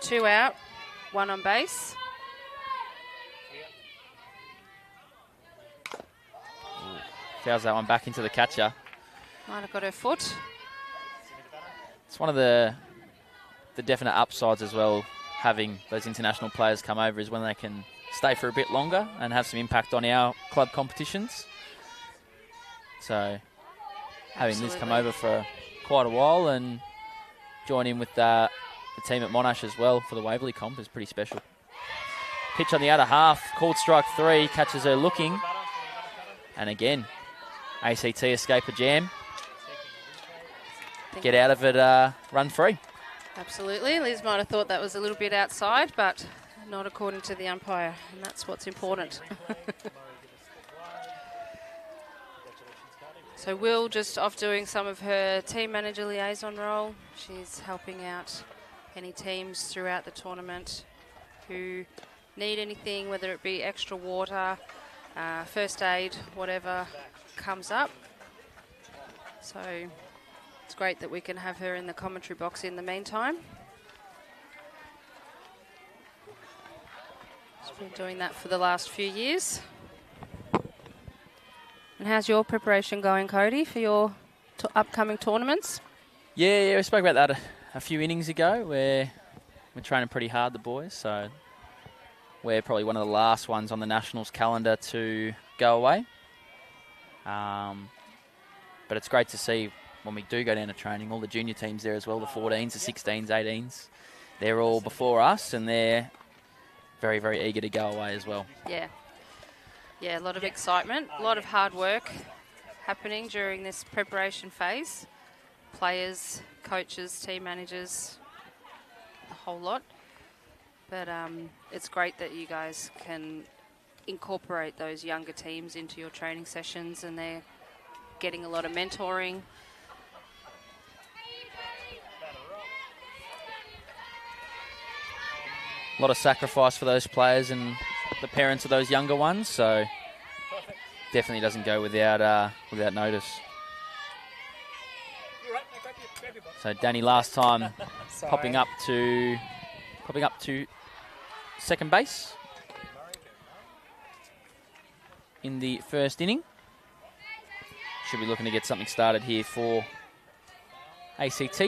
2 out, 1 on base.
Fouls that one back into the catcher.
Might have got her foot.
It's one of the definite upsides as well, having those international players come over, is when they can stay for a bit longer and have some impact on our club competitions. So having Liz come over for quite a while and join in with the team at Monash as well for the Waverley comp is pretty special. Pitch on the outer half, called strike 3, catches her looking. And again, ACT escape a jam. Get out of it, run free.
Absolutely. Liz might have thought that was a little bit outside, but not according to the umpire, and that's what's important. So Will just off doing some of her team manager liaison role. She's helping out any teams throughout the tournament who need anything, whether it be extra water, first aid, whatever comes up. So it's great that we can have her in the commentary box in the meantime. She's been doing that for the last few years. And how's your preparation going, Cody, for your upcoming tournaments?
Yeah, we spoke about that a few innings ago, where we're training pretty hard, the boys. So we're probably one of the last ones on the Nationals calendar to go away. But it's great to see when we do go down to training, all the junior teams there as well, the 14s, the 16s, 18s. They're all before us, and they're very, very eager to go away as well.
Yeah. Yeah, a lot of excitement, a lot of hard work happening during this preparation phase. Players, coaches, team managers, a whole lot. But it's great that you guys can incorporate those younger teams into your training sessions, and they're getting a lot of mentoring.
A lot of sacrifice for those players and the parents of those younger ones, so definitely doesn't go without notice. So Danny last time popping up to second base in the first inning. Should be looking to get something started here for ACT.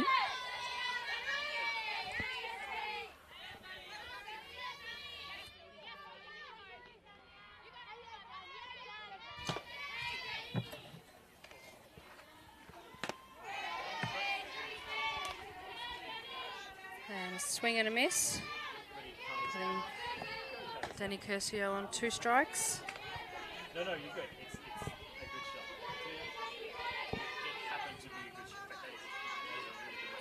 And a swing and a miss. Putting Danny Curcio on 2 strikes.
No, you're good. It's a good shot. It happened to be a good shot. That is a really good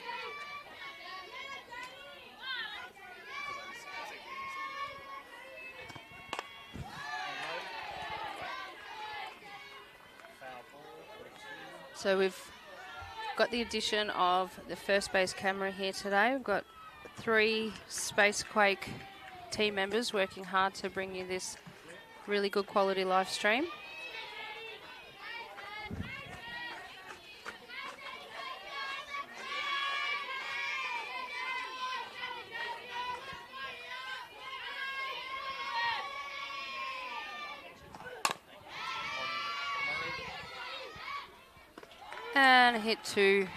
So we've got the addition of the first base camera here today. We've got 3 Spacequake team members working hard to bring you this really good quality live stream. And a hit to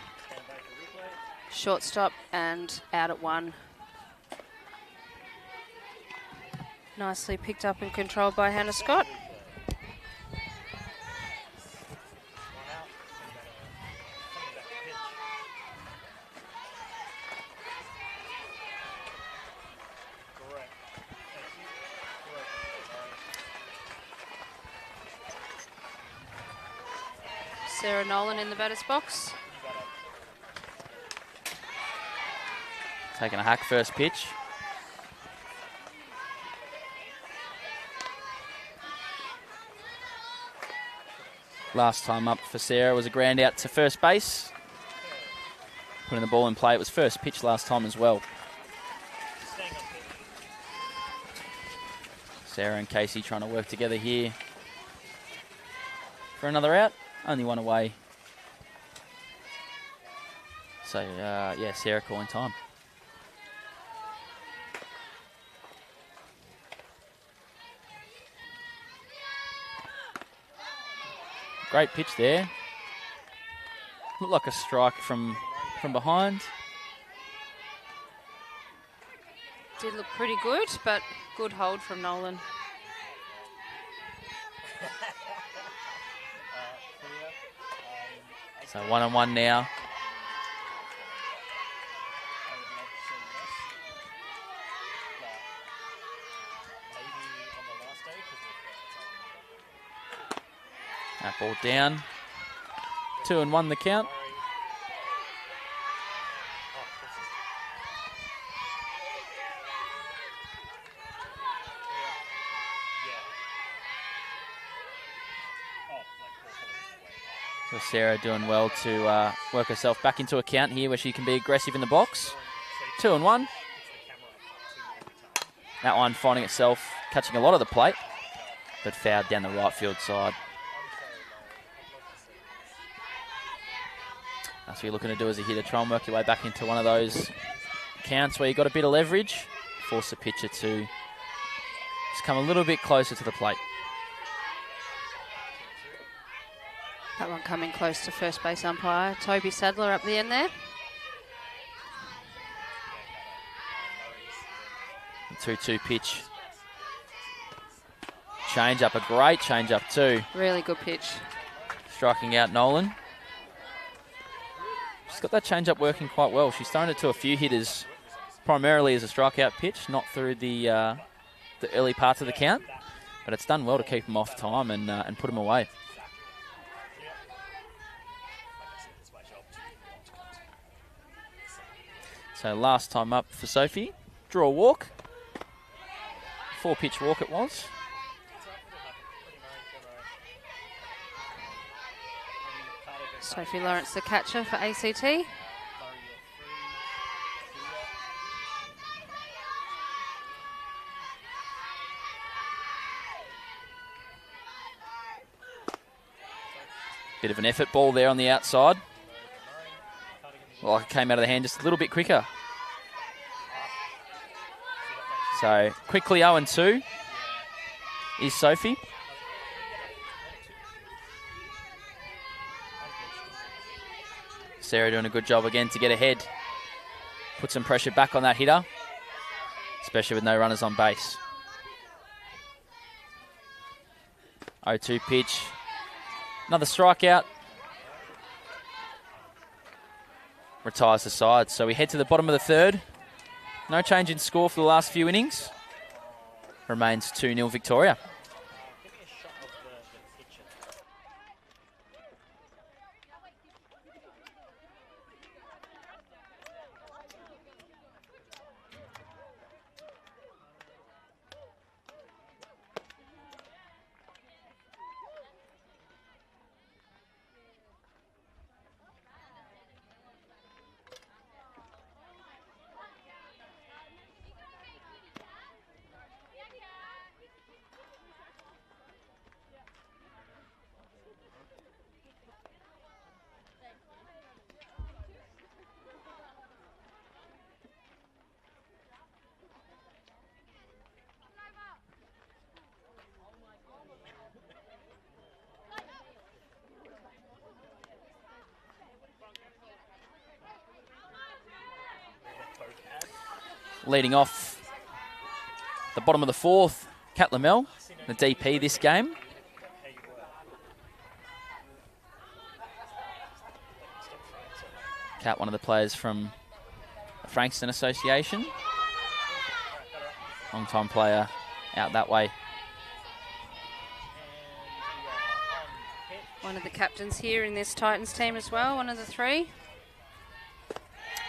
shortstop and out at 1. Nicely picked up and controlled by Hannah Scott. Sarah Nolan in the batter's box.
Taking a hack first pitch. Last time up for Sarah was a ground out to first base. Putting the ball in play. It was first pitch last time as well. Sarah and Casey trying to work together here for another out. Only one away. So, yeah, Sarah calling time. Great pitch there. Looked like a strike from behind.
Did look pretty good, but good hold from Nolan.
So 1-on-1 now. That ball down. 2-1 the count. So Sarah doing well to work herself back into a count here where she can be aggressive in the box. 2-1. That one finding itself catching a lot of the plate, but fouled down the right field side. That's what you're looking to do as a hitter. Try and work your way back into one of those counts where you've got a bit of leverage. Force the pitcher to just come a little bit closer to the plate.
That one coming close to first base umpire. Toby Sadler up the end there.
The 2-2 pitch. Change up, a great change up too.
Really good pitch.
Striking out Nolan. She's got that change up working quite well. She's thrown it to a few hitters, primarily as a strikeout pitch, not through the early parts of the count, but it's done well to keep them off time and put them away. So last time up for Sophie, draw a walk. 4-pitch walk it was.
Sophie Lawrence, the catcher for ACT.
Bit of an effort ball there on the outside. Well, it came out of the hand just a little bit quicker. So quickly 0-2 is Sophie. Sarah doing a good job again to get ahead. Put some pressure back on that hitter, especially with no runners on base. 0-2 pitch. Another strikeout. Retires the side. So we head to the bottom of the third. No change in score for the last few innings. Remains 2-0 Victoria. Leading off the bottom of the fourth, Kat Lamel, the DP this game. Kat, one of the players from the Frankston Association. Long-time player out that way.
One of the captains here in this Titans team as well, one of the three.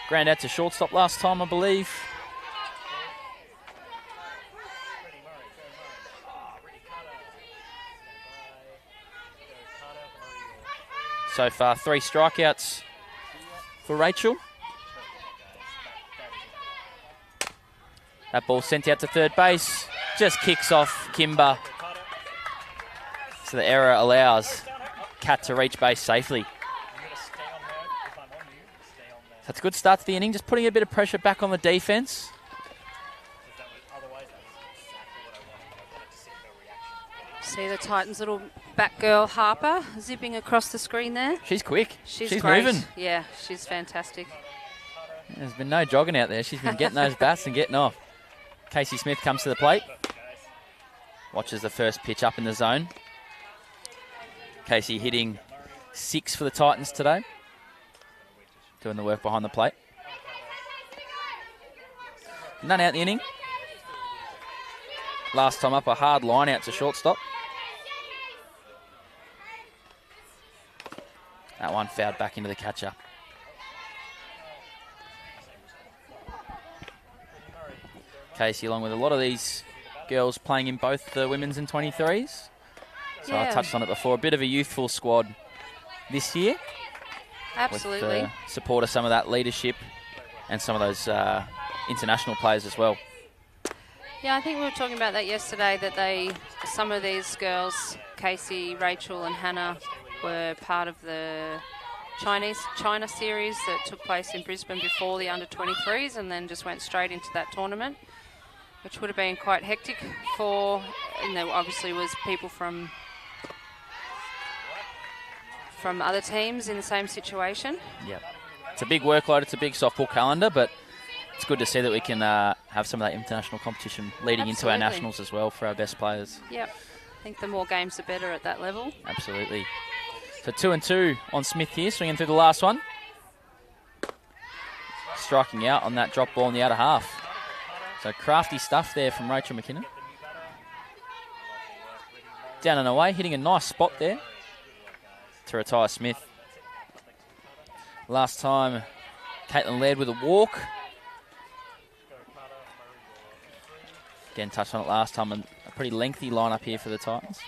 Grand out to shortstop last time, I believe. So far, 3 strikeouts for Rachel. That ball sent out to third base. Just kicks off Kimber. So the error allows Kat to reach base safely. That's a good start to the inning, just putting a bit of pressure back on the defence.
See the Titans' little back girl Harper zipping across the screen there.
She's quick.
She's
great.
Moving. Yeah, she's fantastic.
There's been no jogging out there. She's been getting those bats and getting off. Casey Smith comes to the plate. Watches the first pitch up in the zone. Casey hitting 6 for the Titans today. Doing the work behind the plate. None out the inning. Last time up, a hard line out to shortstop. That one fouled back into the catcher. Casey, along with a lot of these girls playing in both the women's and 23s. So I touched on it before. A bit of a youthful squad this year.
Absolutely.
With the support of some of that leadership and some of those international players as well.
Yeah, I think we were talking about that yesterday, that some of these girls, Casey, Rachel and Hannah, were part of the China series that took place in Brisbane before the under-23s and then just went straight into that tournament, which would have been quite hectic and there obviously was people from other teams in the same situation.
Yep. It's a big workload, it's a big softball calendar, but it's good to see that we can have some of that international competition leading into our nationals as well for our best players.
Yep. I think the more games the better at that level.
Absolutely. So 2-2 on Smith here, swinging through the last one. Striking out on that drop ball in the outer half. So crafty stuff there from Rachel McKinnon. Down and away, hitting a nice spot there to retire Smith. Last time, Caitlin led with a walk. Again, touched on it last time, and a pretty lengthy lineup here for the Titans.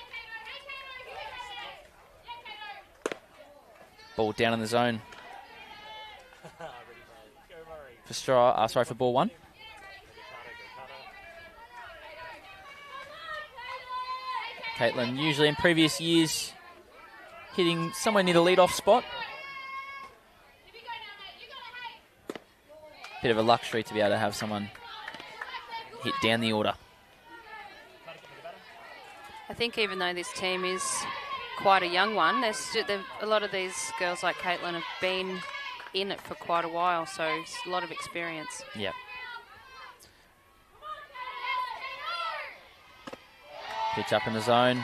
Ball down in the zone for ball 1. Caitlin, usually in previous years, hitting somewhere near the lead-off spot. Bit of a luxury to be able to have someone hit down the order.
I think even though this team is quite a young one, a lot of these girls like Caitlin have been in it for quite a while, so it's a lot of experience.
Yep. Pitch up in the zone.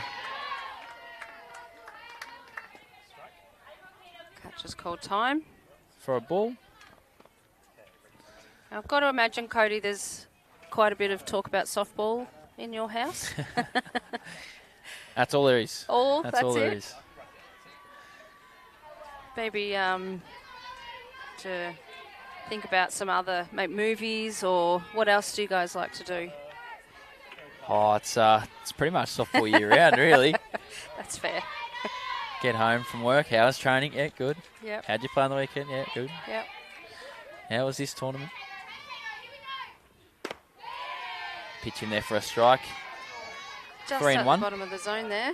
Catcher's called time.
For a ball.
I've got to imagine, Cody, there's quite a bit of talk about softball in your house.
That's all there is.
That's
all there
it?
is.
Maybe to think about some other movies, or what else do you guys like to do?
Oh, it's pretty much softball year round, really.
That's fair.
Get home from work. How was training? Yeah, good.
Yep.
How'd you play on the weekend? Yeah, good.
Yep.
How was this tournament? Pitch in there for a strike.
Just
3
at
and 1.
the bottom of the zone there.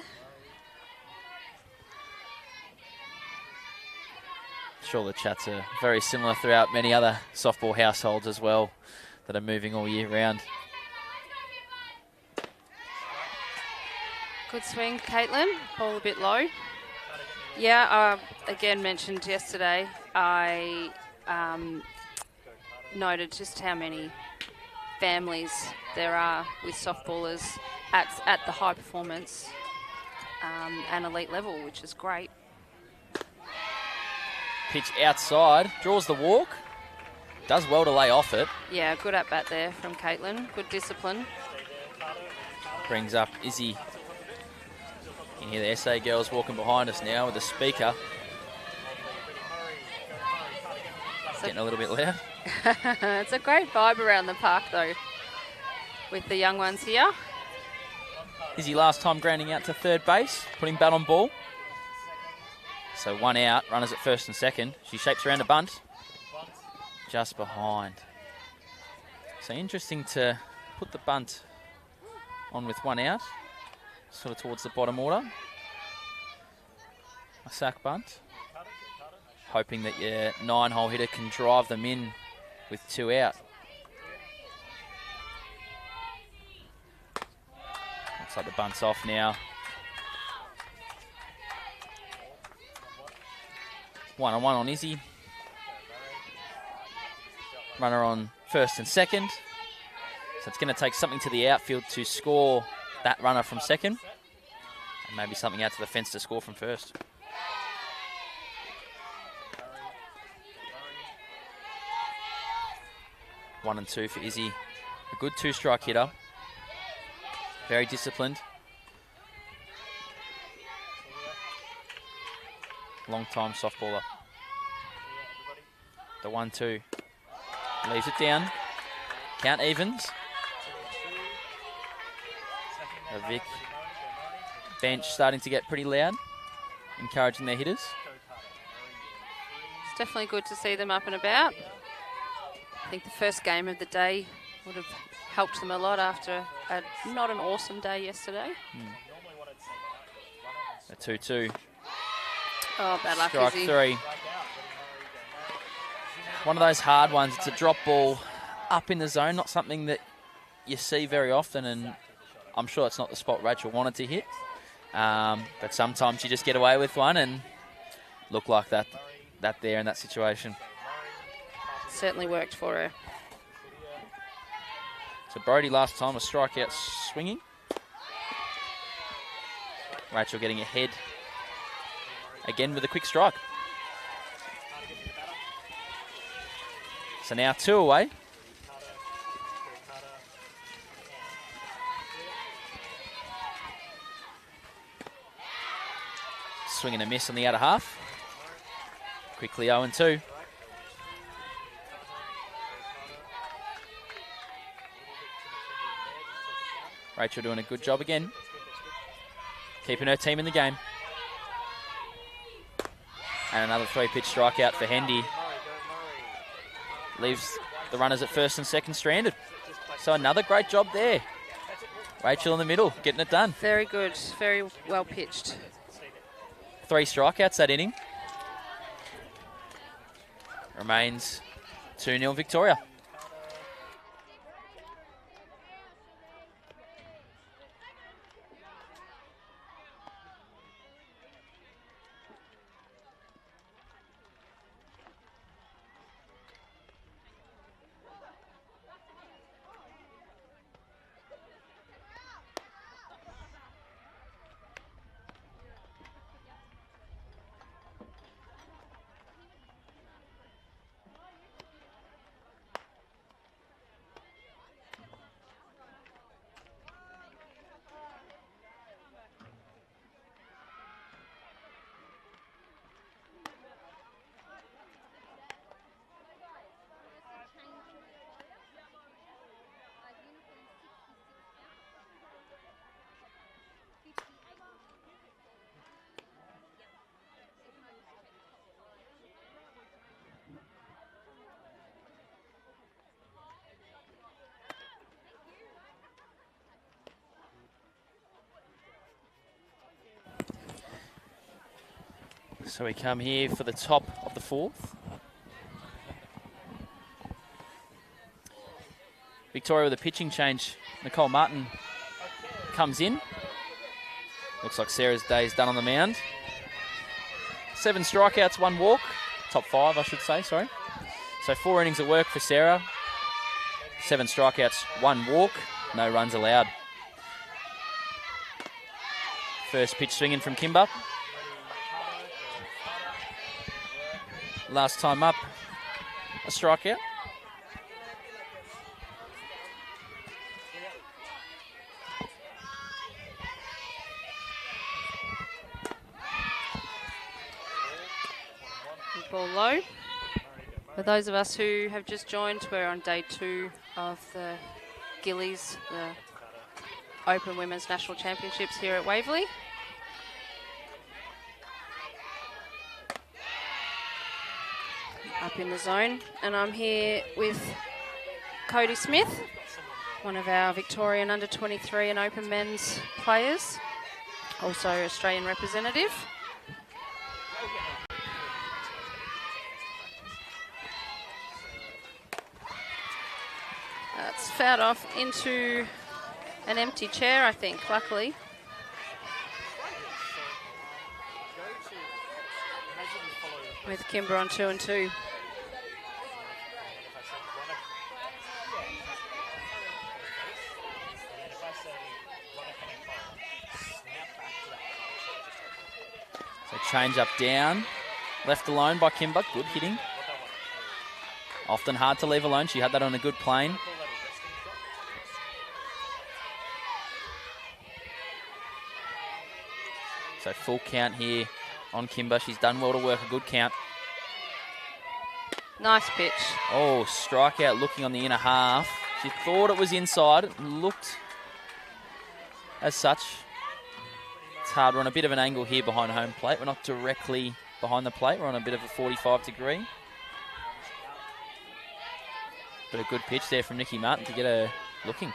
Sure, the chats are very similar throughout many other softball households as well that are moving all year round.
Good swing, Caitlin. Ball a bit low. Yeah, again mentioned yesterday, I noted just how many families there are with softballers at the high performance and elite level, which is great.
Pitch outside, draws the walk. Does well to lay off it.
Yeah, good at bat there from Caitlin. Good discipline.
Brings up Izzy. You can hear the SA girls walking behind us now with the speaker. Getting a little bit loud.
It's a great vibe around the park, though, with the young ones here.
Izzy last time grounding out to third base, putting bat on ball. So 1 out, runners at first and second. She shapes around a bunt. Just behind. So interesting to put the bunt on with 1 out, sort of towards the bottom order. A sack bunt. Hoping that your 9-hole hitter can drive them in with 2 out. Looks like the bunt's off now. 1-on-1 on Izzy. Runner on first and second. So it's going to take something to the outfield to score that runner from second. And maybe something out to the fence to score from first. One and two for Izzy. A good 2-strike hitter. Very disciplined. Long-time softballer. The 1-2. Leaves it down. Count evens. The Vic bench starting to get pretty loud, encouraging their hitters.
It's definitely good to see them up and about. I think the first game of the day would have helped them a lot after not an awesome day yesterday.
A 2-2.
Oh, bad luck,
Strike
Izzy.
3. One of those hard ones. It's a drop ball up in the zone, not something that you see very often, and I'm sure it's not the spot Rachel wanted to hit. But sometimes you just get away with one and look like that there in that situation.
Certainly worked for her.
So Brody last time a strikeout swinging. Rachel getting ahead again with a quick strike. So now 2 away. Swing and a miss on the outer half. Quickly 0-2. Rachel doing a good job again. Keeping her team in the game. And another 3-pitch strikeout for Hendy. Leaves the runners at first and second stranded. So another great job there. Rachel in the middle, getting it done.
Very good. Very well pitched.
3 strikeouts that inning. Remains 2-0 Victoria. So we come here for the top of the 4th. Victoria with a pitching change. Nicole Martin comes in. Looks like Sarah's day is done on the mound. 7 strikeouts, 1 walk. Top 5, I should say, sorry. So 4 innings of work for Sarah. 7 strikeouts, 1 walk, no runs allowed. First pitch swinging from Kimber. Last time up, a strikeout.
Ball low. For those of us who have just joined, we're on day 2 of the Gilleys, the Open Women's National Championships here at Waverley. Up in the zone, and I'm here with Cody Smith, one of our Victorian under-23 and Open men's players, also Australian representative. That's fouled off into an empty chair, I think, luckily. With Kimber on 2 and 2.
So change up down. Left alone by Kimber. Good hitting. Often hard to leave alone. She had that on a good plane. So full count here on Kimber. She's done well to work a good count.
Nice pitch.
Oh, strikeout looking on the inner half. She thought it was inside. It looked as such. It's hard. We're on a bit of an angle here behind home plate. We're not directly behind the plate. We're on a bit of a 45 degree. But a good pitch there from Nikki Martin to get her looking.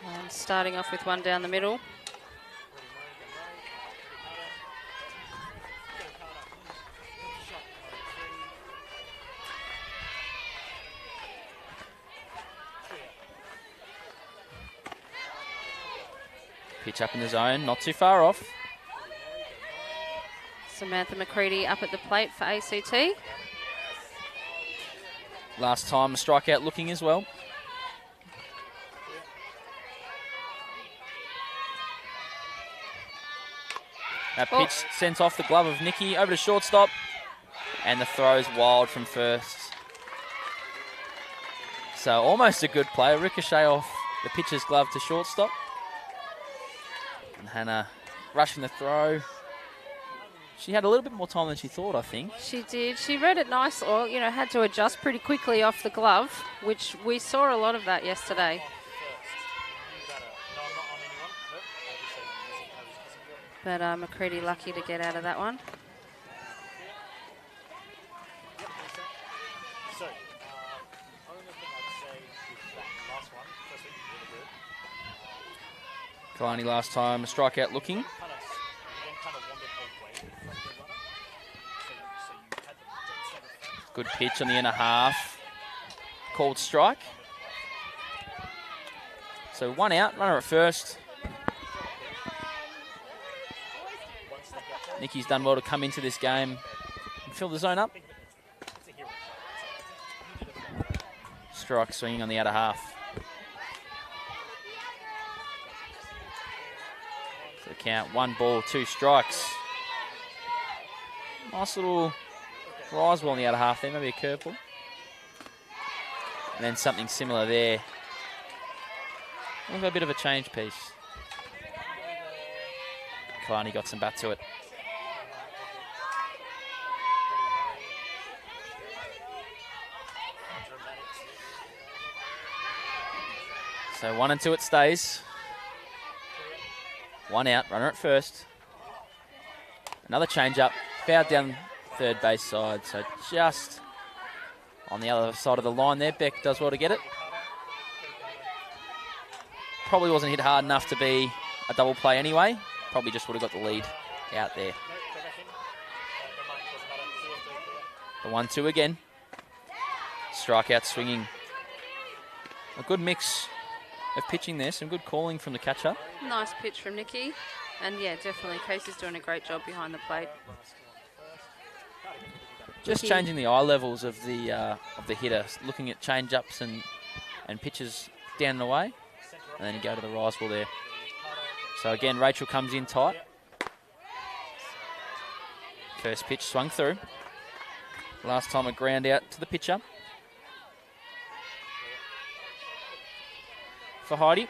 And starting off with one down the middle.
Pitch up in the zone, not too far off.
Samantha McCready up at the plate for ACT.
Last time a strikeout looking as well. That pitch sent off the glove of Nikki over to shortstop. And the throw's wild from first. So almost a good play. Ricochet off the pitcher's glove to shortstop. And Hannah rushing the throw. She had a little bit more time than she thought, I think.
She did. She read it nice, or, you know, had to adjust pretty quickly off the glove, which we saw a lot of that yesterday. But McCready lucky to get out of that one.
So, only thing I'd say is that last one, first week, really good.
Kalani last time, a strikeout looking. Good pitch on the inner half. Called strike. So 1 out, runner at first. Nikki's done well to come into this game and fill the zone up. Strike swinging on the outer half. So count 1 ball, 2 strikes. Nice little rise ball on the outer half there, maybe a curveball. And then something similar there. We've got a bit of a change piece. Kalani got some bat to it. So 1 and 2 it stays. 1 out, runner at first. Another change up, fouled down third base side, so just on the other side of the line there. Beck does well to get it. Probably wasn't hit hard enough to be a double play anyway. Probably just would have got the lead out there. The 1-2 again. Strikeout swinging. A good mix of pitching there. Some good calling from the catcher.
Nice pitch from Nikki. And yeah, definitely Casey's doing a great job behind the plate.
Just changing the eye levels of the hitter, looking at change-ups and pitches down and away, and then you go to the rise ball there. So again, Rachel comes in tight. First pitch swung through. Last time a ground out to the pitcher. For Heidi.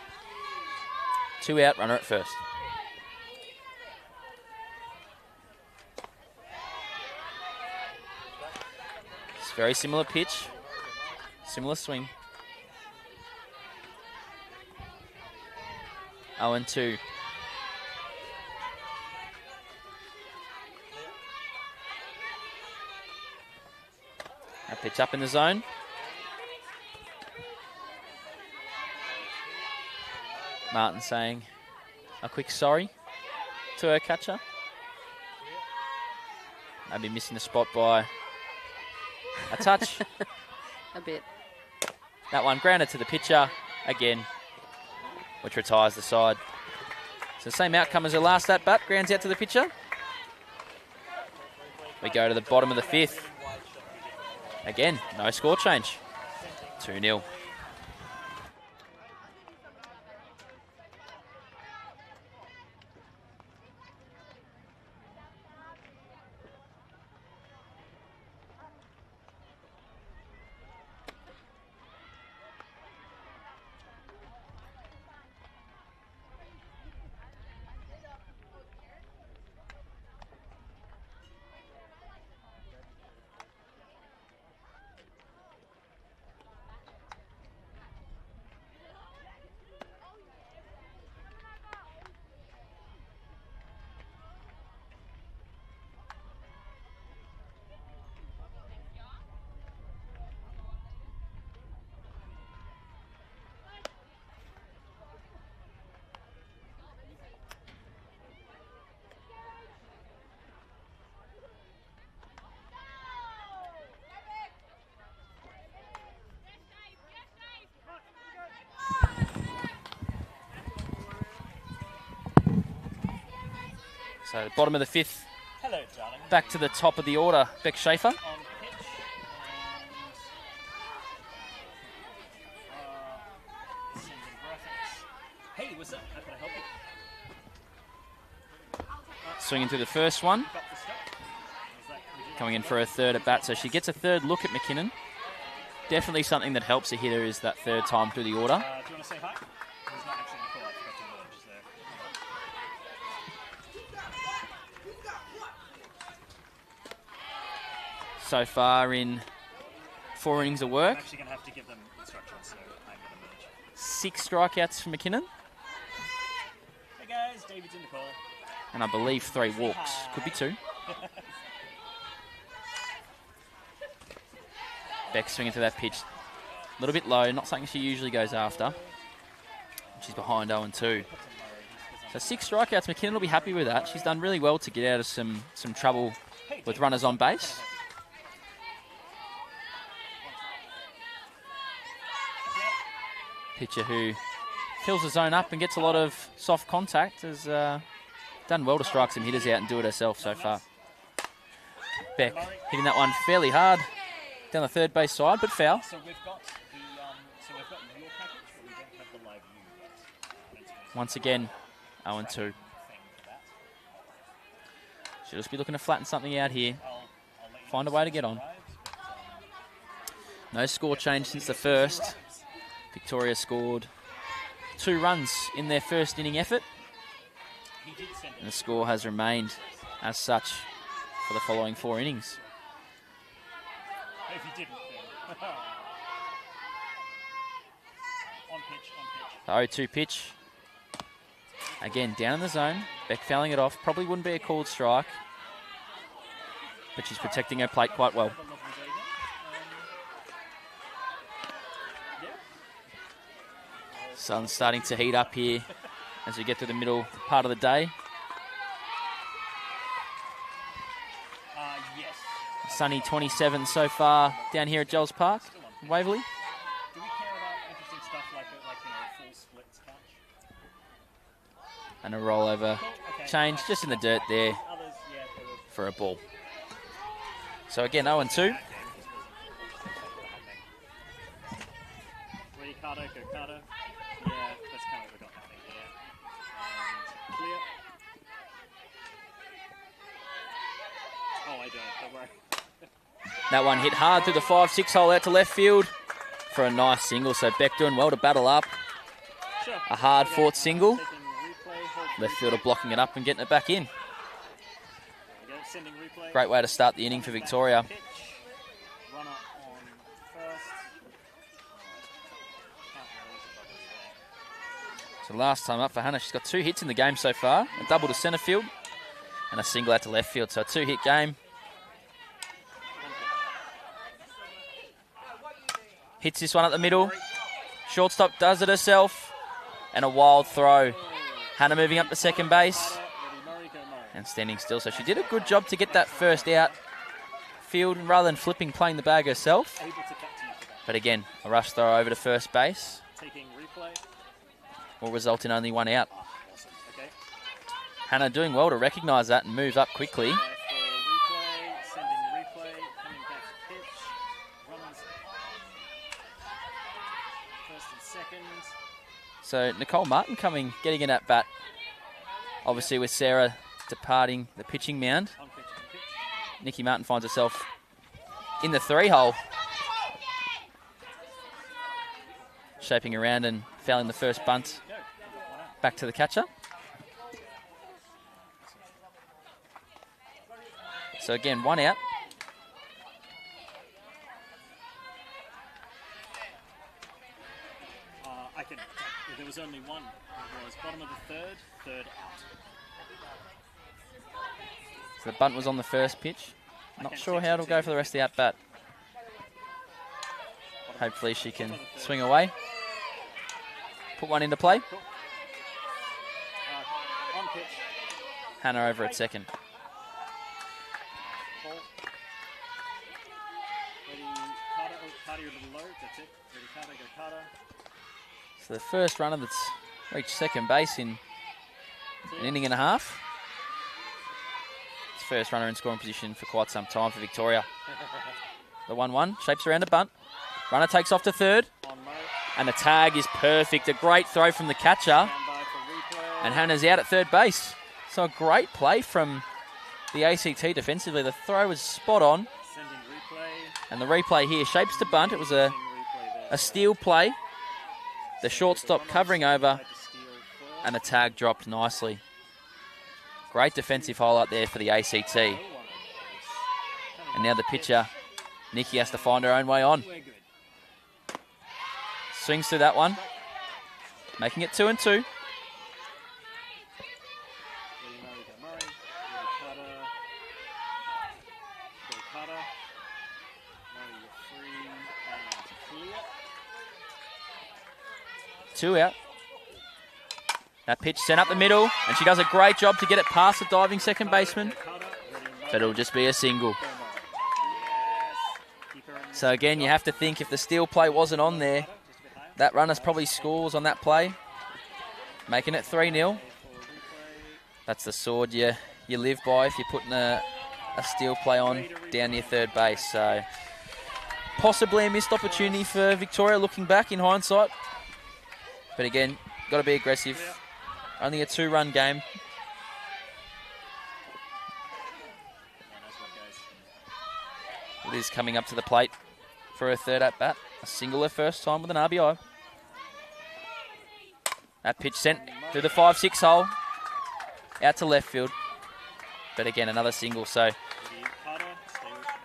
2 out, runner at first. It's a very similar pitch, similar swing. 0-2. A pitch up in the zone. Martin saying a quick sorry to her catcher. Maybe missing the spot by a touch.
A bit.
That one grounded to the pitcher again, which retires the side. So same outcome as her last at bat, grounds out to the pitcher. We go to the bottom of the 5th. Again, no score change. 2-0. So bottom of the 5th,
Hello, darling.
back to the top of the order, Beck Schaefer.
On pitch. And sending graphics. Hey, what's up? How can I help you?
Swinging through the first one,
Got the stuff. Was that, would you
coming in for her third at bat. So she gets a third look at McKinnon. Definitely something that helps a hitter is that third time through the order.
do you want to say hi? He's not actually in the call. I forgot to merge there.
So far in 4 innings of work,
I'm actually going to have to give them instructions, so I'm going to merge.
6 strikeouts for McKinnon,
Hey guys, David's in the call.
and I believe 3 walks. Could be 2. Beck swinging to that pitch. A little bit low, not something she usually goes after. She's behind 0-2. So 6 strikeouts, McKinnon will be happy with that. She's done really well to get out of some trouble with runners on base. Pitcher who fills the zone up and gets a lot of soft contact has done well to strike some hitters out and do it herself so far. Beck hitting that one fairly hard down the third base side, but foul.
So we've got your package, but we don't have the live view yet.
Once again, 0-2.
Thing for that.
She'll just be looking to flatten something out here.
I'll let you
Find a
know
way
as
to
soon
get
as
on.
it arrives, but,
No score change since the first. Victoria scored 2 runs in their first inning effort,
he did send
and
it.
the score has remained as such for the following 4 innings.
If he didn't, then. On pitch.
The 0-2 pitch. Again, down in the zone. Beck fouling it off. Probably wouldn't be a called strike, but she's protecting her plate quite well.
Have a lovely day then. Yeah.
Sun's starting to heat up here as we get to the middle part of the day.
Yes.
Sunny 27 so far down here at Jells Park, Waverley.
Do we care about interesting stuff like full splits catch?
And a rollover
Okay.
change just in the dirt there
Others, yeah, there were
for a ball. So again, 0-2.
Ready, Carter, go Carter. Yeah, that's kind of what we got happening here. And clear. Oh, I don't worry.
That one hit hard through the 5-6 hole out to left field for a nice single. So Beck doing well to battle up.
Sure.
A hard fought single.
Taking replay, hold
Left
replay.
fielder blocking it up and getting it back in.
There we go, sending replay.
Great way to start the inning for Victoria.
Pitch. Runner on first. Can't release it like
So last time up for Hannah, she's got 2 hits in the game so far. A double to centre field and a single out to left field. So a 2-hit game. Hits this one up the middle. Shortstop does it herself. And a wild throw. Hannah moving up to second base. And standing still. So she did a good job to get that first out field rather than flipping, playing the bag herself.
Able to cut to you for that.
But again, a rush throw over to first base
Taking replay.
will result in only 1 out.
Awesome. Okay.
Hannah doing well to recognise that and move up quickly.
There for replay, sending replay, coming back to pitch. Runners first and second.
So Nicole Martin getting in at bat. Obviously with Sarah departing the pitching mound.
On pitch, on pitch.
Nikki Martin finds herself in the 3-hole. Shaping around and fouling the first bunt
Go. Got one out.
back to the catcher. So again, 1 out.
I can. There was only one. It was bottom of the third out.
So the bunt was on the first pitch. Not
can't
sure
see
how it'll go for the rest of the at-bat. Hopefully she can swing away. Put one into play.
Cool. On pitch.
Hannah over at second.
Ball. Ready, Carter. Oh, Carter, you're a little low. That's it. Ready, Carter, go Carter.
So the first runner that's reached second base in an inning and a half. It's first runner in scoring position for quite some time for Victoria. The 1-1 shapes around a bunt. Runner takes off to third.
On Murray.
And the tag is perfect. A great throw from the catcher.
Stand by for replay.
And Hannah's out at third base. So a great play from the ACT defensively. The throw was spot on.
Sending replay.
And the replay here shapes to bunt. It was a
Sending replay there.
steal play. The shortstop covering over.
Tried to steal first.
And the tag dropped nicely. Great defensive hole up there for the ACT.
No one on base.
And now the pitcher, Nikki, has to find her own way on.
We're good.
Swings through that one. Making it 2-2.
Ready, Murray, go Murray. Ready, Carter. Go Carter. Murray, you're free and clear.
2 out. That pitch sent up the middle, and she does a great job to get it past the diving second baseman.
Carter, ready, Murray.
But it'll just be a single.
Go Murray. Yes. Keep her in
So again, you have to think if the steal play wasn't on there,
just a bit higher.
that runner's probably scores on that play. Making it 3-0.
For replay.
That's the sword you live by if you're putting a steal play on down near third base. So possibly a missed opportunity for Victoria looking back in hindsight. But again, got to be aggressive. Only a 2-run game.
Yeah, that's what goes.
Liz coming up to the plate for her third at-bat. A single her first time with an RBI. That pitch sent through the 5-6 hole. Out to left field. But again, another single. So
Ready, Carter.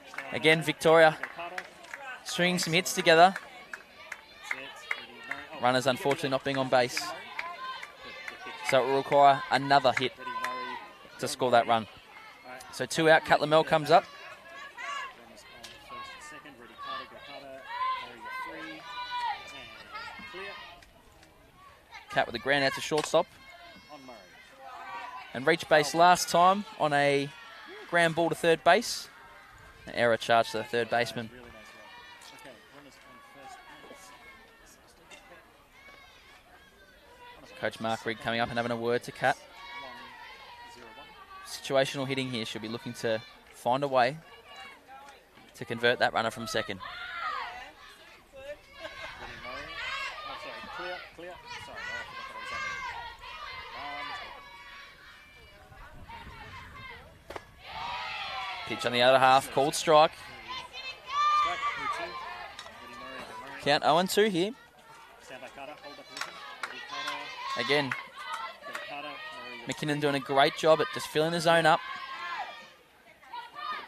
Stay on
again,
that.
Victoria
Go Carter.
stringing some hits together.
That's it. Ready, Murray. Oh,
Runners
get
unfortunately
rid
not
of
being on
Murray.
base.
Good pitch.
So it will require another hit
Ready, Murray.
to score that run.
Alright.
So 2 out, Kat Lamel comes up.
Runners on first and second. Ready, Carter, go Carter. Murray, you're free. And clear.
Kat with a ground out to shortstop.
On Murray.
And reached base last time on a ground ball to third base. An error charge to the third baseman.
Really nice run. Okay, runners on first and second. Runners on
Coach Mark Rigg coming up and having a word to Kat.
1-0-1.
Situational hitting here. She'll be looking to find a way to convert that runner from second.
Willie Murray. Oh, sorry. Clear. Sorry, no, I forgot that I was having.
Pitch on the other half, called strike.
Strike, 2-2. Willie Murray.
Count 0-2 here.
Stand by Carter, hold that position. Willie Carter.
Again,
Willie Carter. Murray.
McKinnon doing a great job at just filling the zone up.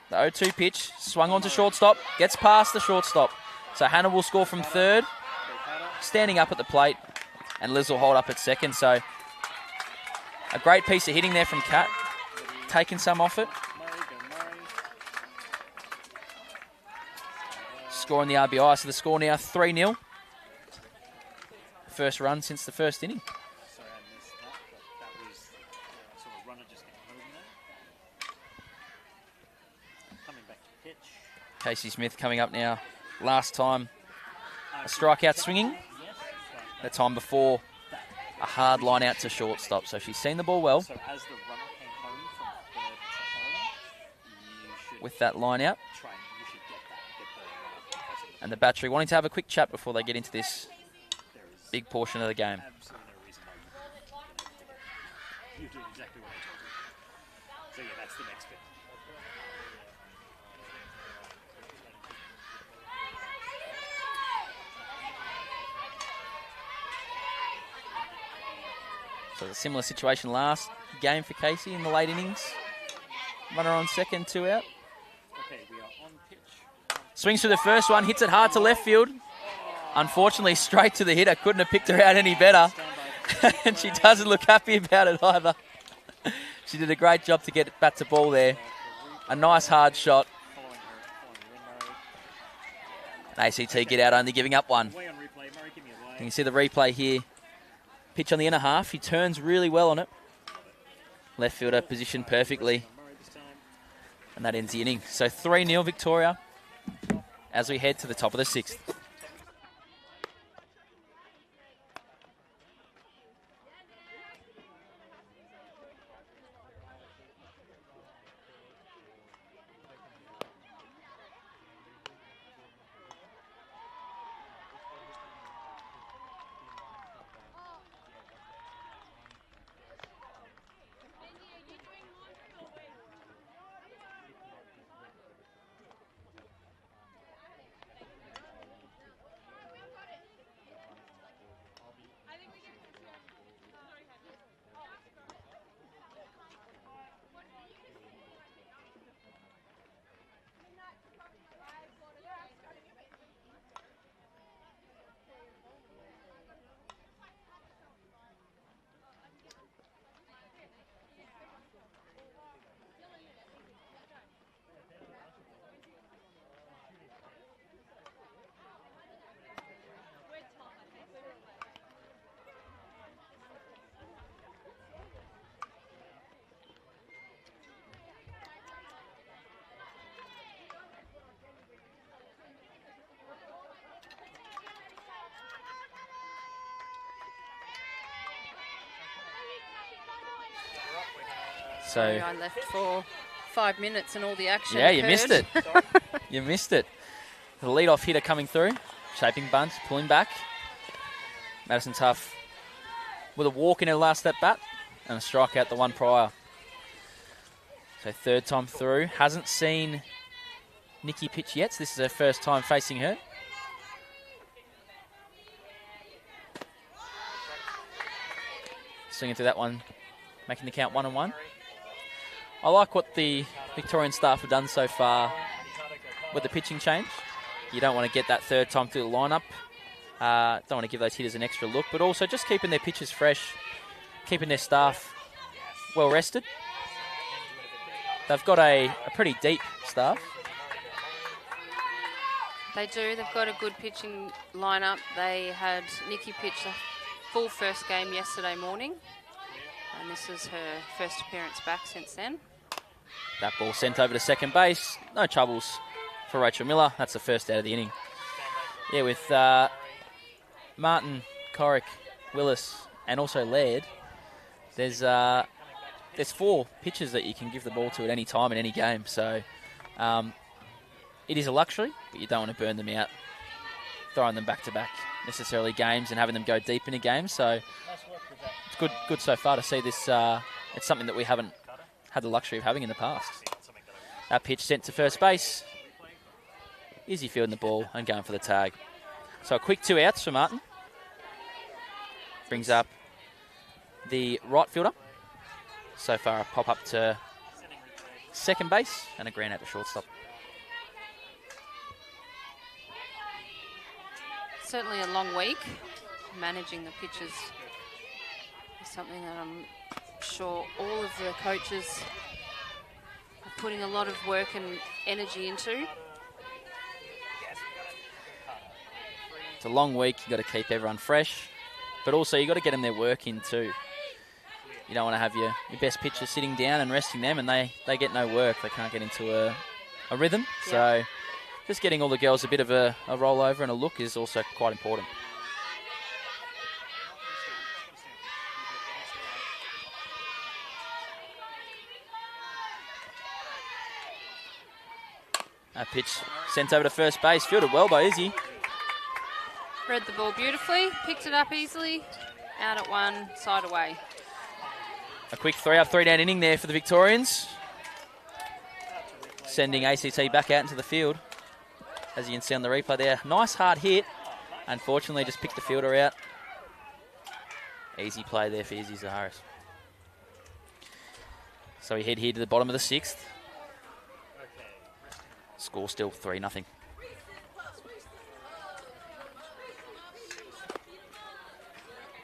The 0-2 pitch, swung onto shortstop, gets past the shortstop. So Hannah will score from third, standing up at the plate, and Liz will hold up at second. So a great piece of hitting there from Kat, taking some off it. Scoring the RBI, so the score now 3-0. First run since the first inning.
Sorry, I missed that, but that was sort of runner just getting home there. Coming back to pitch.
Casey Smith coming up now. Last time a strikeout swinging. The time before a hard line out to shortstop. So she's seen the ball well.
So as the runner came home from third to home, you should
With that line out.
try and you should get the runner pressing.
And the battery wanting to have a quick chat before they get into this
There is
big portion of the game.
absolutely no reason why you do exactly what I told you. So yeah, that's the next bit.
So a similar situation last game for Casey in the late innings. Runner on second, 2 out.
Okay, we are on pitch.
Swings through the first one, hits it hard to left field. Unfortunately, straight to the hitter. Couldn't have picked her out any better. And she doesn't look happy about it either. She did a great job to get bat to ball there. A nice hard shot.
Following her in Murray.
ACT get out only giving up one.
Way on replay. Murray, give me a
You
way.
can see the replay here. Pitch on the inner half. He turns really well on it. Left fielder positioned perfectly.
Murray this time.
And that ends the inning. So 3-0 Victoria as we head to the top of the sixth. So
I left for 5 minutes and all the action
yeah, you
occurred.
missed it. You missed it. The lead-off hitter coming through, shaping bunt, pulling back. Madison Tough with a walk in her last at bat and a strikeout the one prior. So third time through. Hasn't seen Nikki pitch yet, so this is her first time facing her. Swinging through that one, making the count 1-1. I like what the Victorian staff have done so far with the pitching change. You don't want to get that third time through the lineup. Don't want to give those hitters an extra look, but also just keeping their pitches fresh, keeping their staff well rested. They've got a pretty deep staff.
They do. They've got a good pitching lineup. They had Nikki pitch the full first game yesterday morning, and this is her first appearance back since then.
That ball sent over to second base. No troubles for Rachel Miller. That's the first out of the inning. Yeah, with Martin, Corrick, Willis, and also Laird, there's 4 pitches that you can give the ball to at any time in any game. So it is a luxury, but you don't want to burn them out, throwing them back-to-back necessarily games and having them go deep into games. So it's good so far to see this. It's something that we haven't had the luxury of having in the past. That pitch sent to first base. Izzy fielding the ball and going for the tag. So a quick 2 outs for Martin. Brings up the right fielder. So far a pop up to second base and a grand out to shortstop.
Certainly a long week. Managing the pitches is something that I'm sure all of the coaches are putting a lot of work and energy into.
It's a long week. You've got to keep everyone fresh, but also you've got to get them their work in too. You don't want to have your best pitchers sitting down and resting them, and they get no work. They can't get into a rhythm.
Yeah.
So just getting all the girls a bit of a rollover and a look is also quite important. That pitch sent over to first base, fielded well by Izzy.
Read the ball beautifully, picked it up easily, out at one, side away.
A quick 3-up, 3-down inning there for the Victorians. Sending ACT back out into the field. As you can see on the replay there. Nice hard hit. Unfortunately, just picked the fielder out. Easy play there for Izzy Zaharis. So we head here to the bottom of the 6th. Score still 3-0.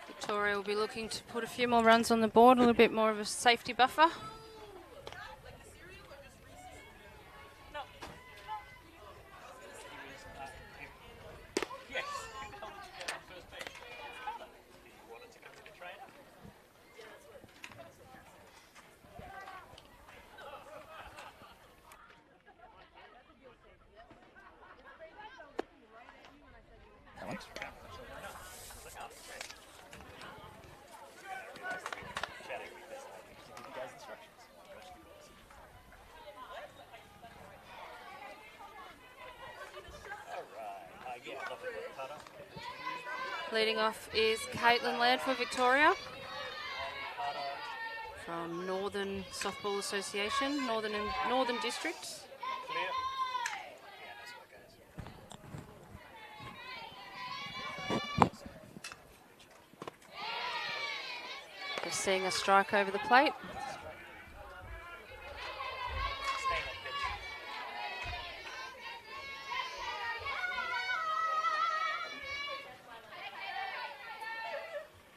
Victoria will be looking to put a few more runs on the board, a little bit more of a safety buffer.
That one.
Leading off is Caitlin Laird for Victoria from Northern Softball Association, Northern District. Just seeing a strike over the plate.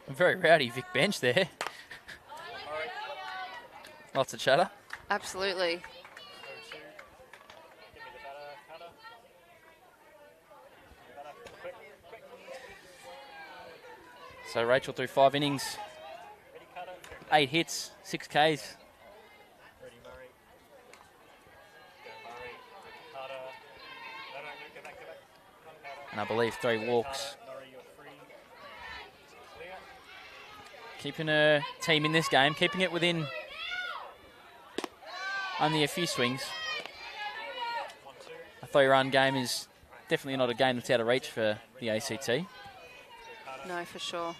A very rowdy Vic bench there. Lots of chatter.
Absolutely.
So Rachel threw 5 innings, 8 hits, 6 Ks. And I believe 3 walks. Keeping her team in this game, keeping it within only a few swings. A 3-run game is definitely not a game that's out of reach for the ACT.
No, for sure.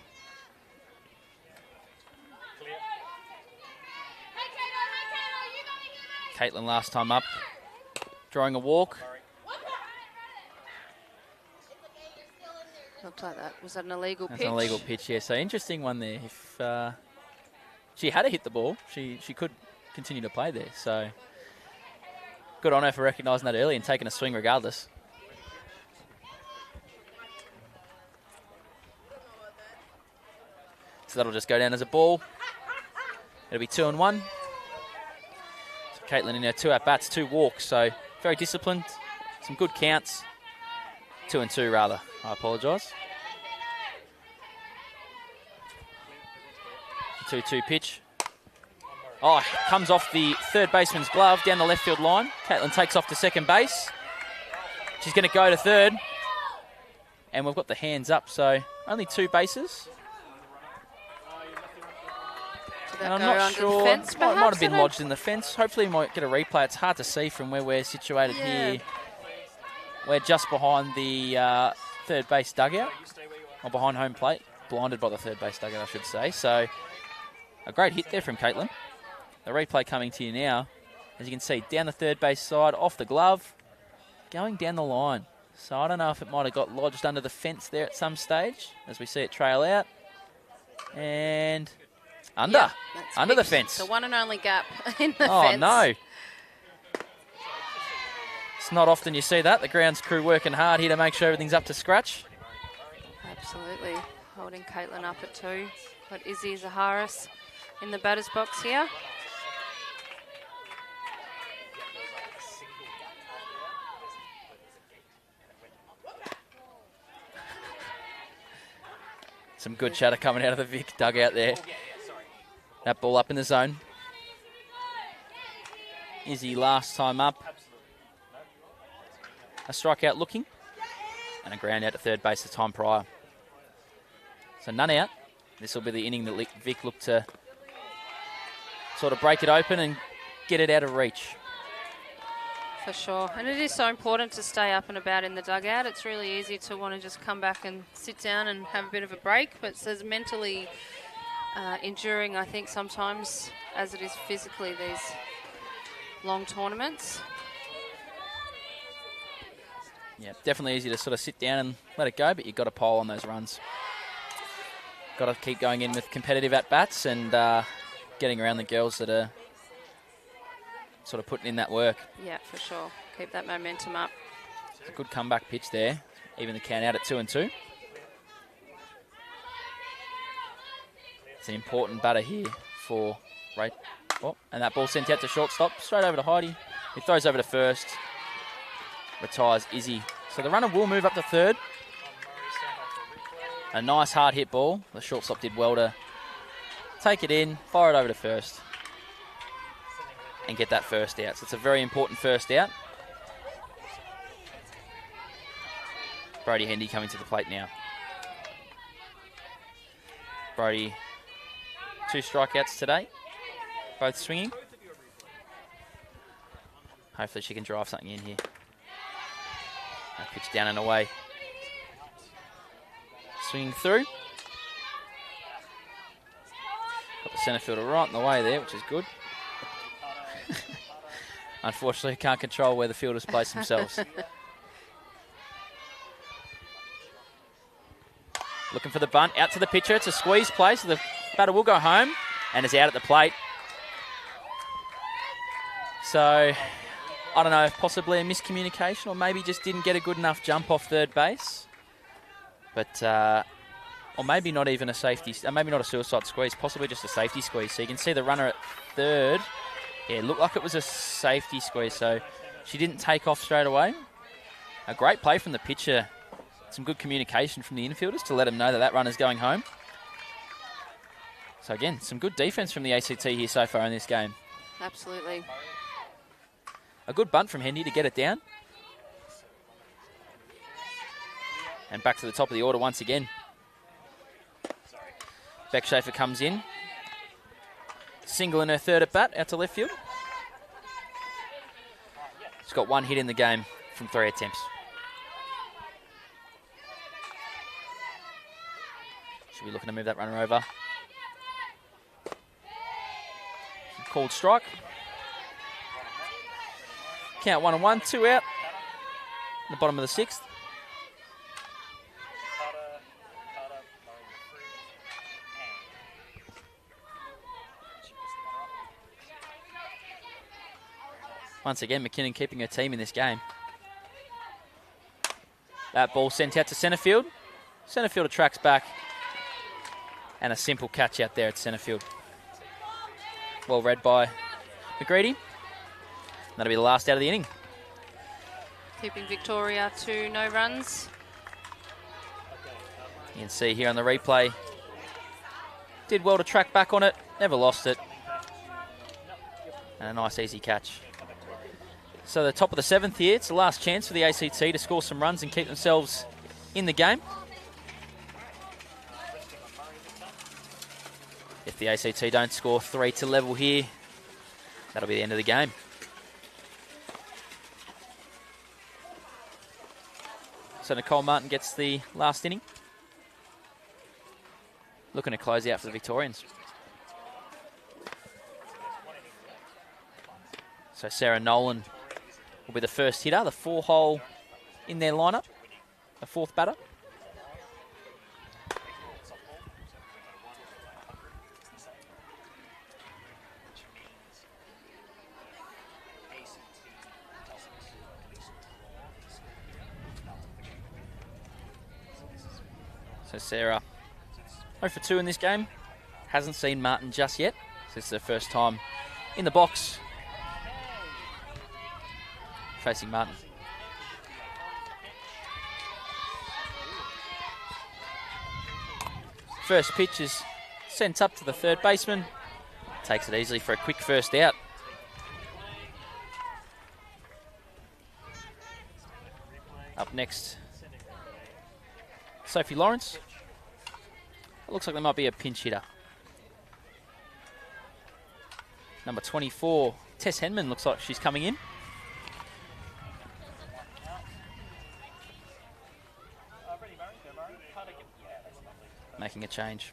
Caitlin last time up, drawing a walk.
Looked like that. Was that an illegal
That's
pitch?
an illegal pitch, yeah. So interesting one there. If she had hit the ball, she could continue to play there. So good on her for recognising that early and taking a swing regardless. So that'll just go down as a ball. It'll be 2-1. So Caitlin in her 2 at-bats, 2 walks. So very disciplined. Some good counts. 2-2 rather. I apologise. 2-2 pitch. Oh, comes off the third baseman's glove down the left field line. Caitlin takes off to second base. She's going to go to third. And we've got the hands up, so only 2 bases.
Did that
And I'm
go
not
under
sure.
the fence,
Might have
perhaps?
been
I don't-
lodged in the fence. Hopefully we might get a replay. It's hard to see from where we're situated
Yeah.
here We're just behind the third base dugout, or behind home plate. Blinded by the third base dugout, I should say. So a great hit there from Caitlin. The replay coming to you now. As you can see, down the third base side, off the glove, going down the line. So I don't know if it might have got lodged under the fence there at some stage, as we see it trail out. And under.
Yep,
Under the
picked
fence.
The one and only gap in the
Oh,
fence.
no. It's not often you see that. The grounds crew working hard here to make sure everything's up to scratch.
Absolutely. Holding Caitlin up at 2. Got Izzy Zaharis in the batter's box here.
Some good chatter coming out of the Vic dugout there. That ball up in the zone. Izzy last time up. A strikeout looking. And a ground out to third base the time prior. So none out. This will be the inning that Vic looked to sort of break it open and get it out of reach.
For sure. And it is so important to stay up and about in the dugout. It's really easy to want to just come back and sit down and have a bit of a break. But it's as mentally enduring, I think, sometimes as it is physically, these long tournaments.
Yeah, definitely easy to sort of sit down and let it go, but you've got to pile on those runs. Got to keep going in with competitive at-bats and getting around the girls that are sort of putting in that work.
Yeah, for sure. Keep that momentum up.
It's a good comeback pitch there. Even the count out at 2-2. It's an important batter here for Ray. Oh, and that ball sent out to shortstop. Straight over to Heidi. He throws over to first. Retires Izzy. So the runner will move up to third. A nice hard hit ball. The shortstop did well to take it in, fire it over to first, and get that first out. So it's a very important first out. Brody Hendy coming to the plate now. Brody, 2 strikeouts today, both swinging. Hopefully she can drive something in here. That pitch down and away. Swinging through. Got the centre fielder right in the way there, which is good. Unfortunately, can't control where the fielders place themselves. Looking for the bunt, out to the pitcher. It's a squeeze play, so the batter will go home and is out at the plate. So, I don't know, possibly a miscommunication or maybe just didn't get a good enough jump off third base. But, or maybe not even a safety, maybe not a suicide squeeze, possibly just a safety squeeze. So you can see the runner at third. Yeah, it looked like it was a safety squeeze, so she didn't take off straight away. A great play from the pitcher. Some good communication from the infielders to let them know that that runner's going home. So again, some good defense from the ACT here so far in this game.
Absolutely.
A good bunt from Hendy to get it down. And back to the top of the order once again. Beck Schaefer comes in. Single in her third at bat, out to left field. She's got 1 hit in the game from 3 attempts. Should be looking to move that runner over. Called strike. Count 1-1, 2 out. In the bottom of the 6th. Once again, McKinnon keeping her team in this game. That ball sent out to centre field. Centre fielder tracks back. And a simple catch out there at centre field. Well read by McGreedy. That'll be the last out of the inning.
Keeping Victoria to no runs.
You can see here on the replay. Did well to track back on it. Never lost it. And a nice easy catch. So the top of the 7th here. It's the last chance for the ACT to score some runs and keep themselves in the game. If the ACT don't score 3 to level here, that'll be the end of the game. So Nicole Martin gets the last inning. Looking to close out for the Victorians. So Sarah Nolan will be the first hitter, the 4-hole in their lineup, the fourth batter. So Sarah 0 for 2 in this game. Hasn't seen Martin just yet. So it's their first time in the box facing Martin. First pitch is sent up to the third baseman. Takes it easily for a quick first out. Up next, Sophie Lawrence. It looks like there might be a pinch hitter. Number 24, Tess Henman, looks like she's coming in. Making a change.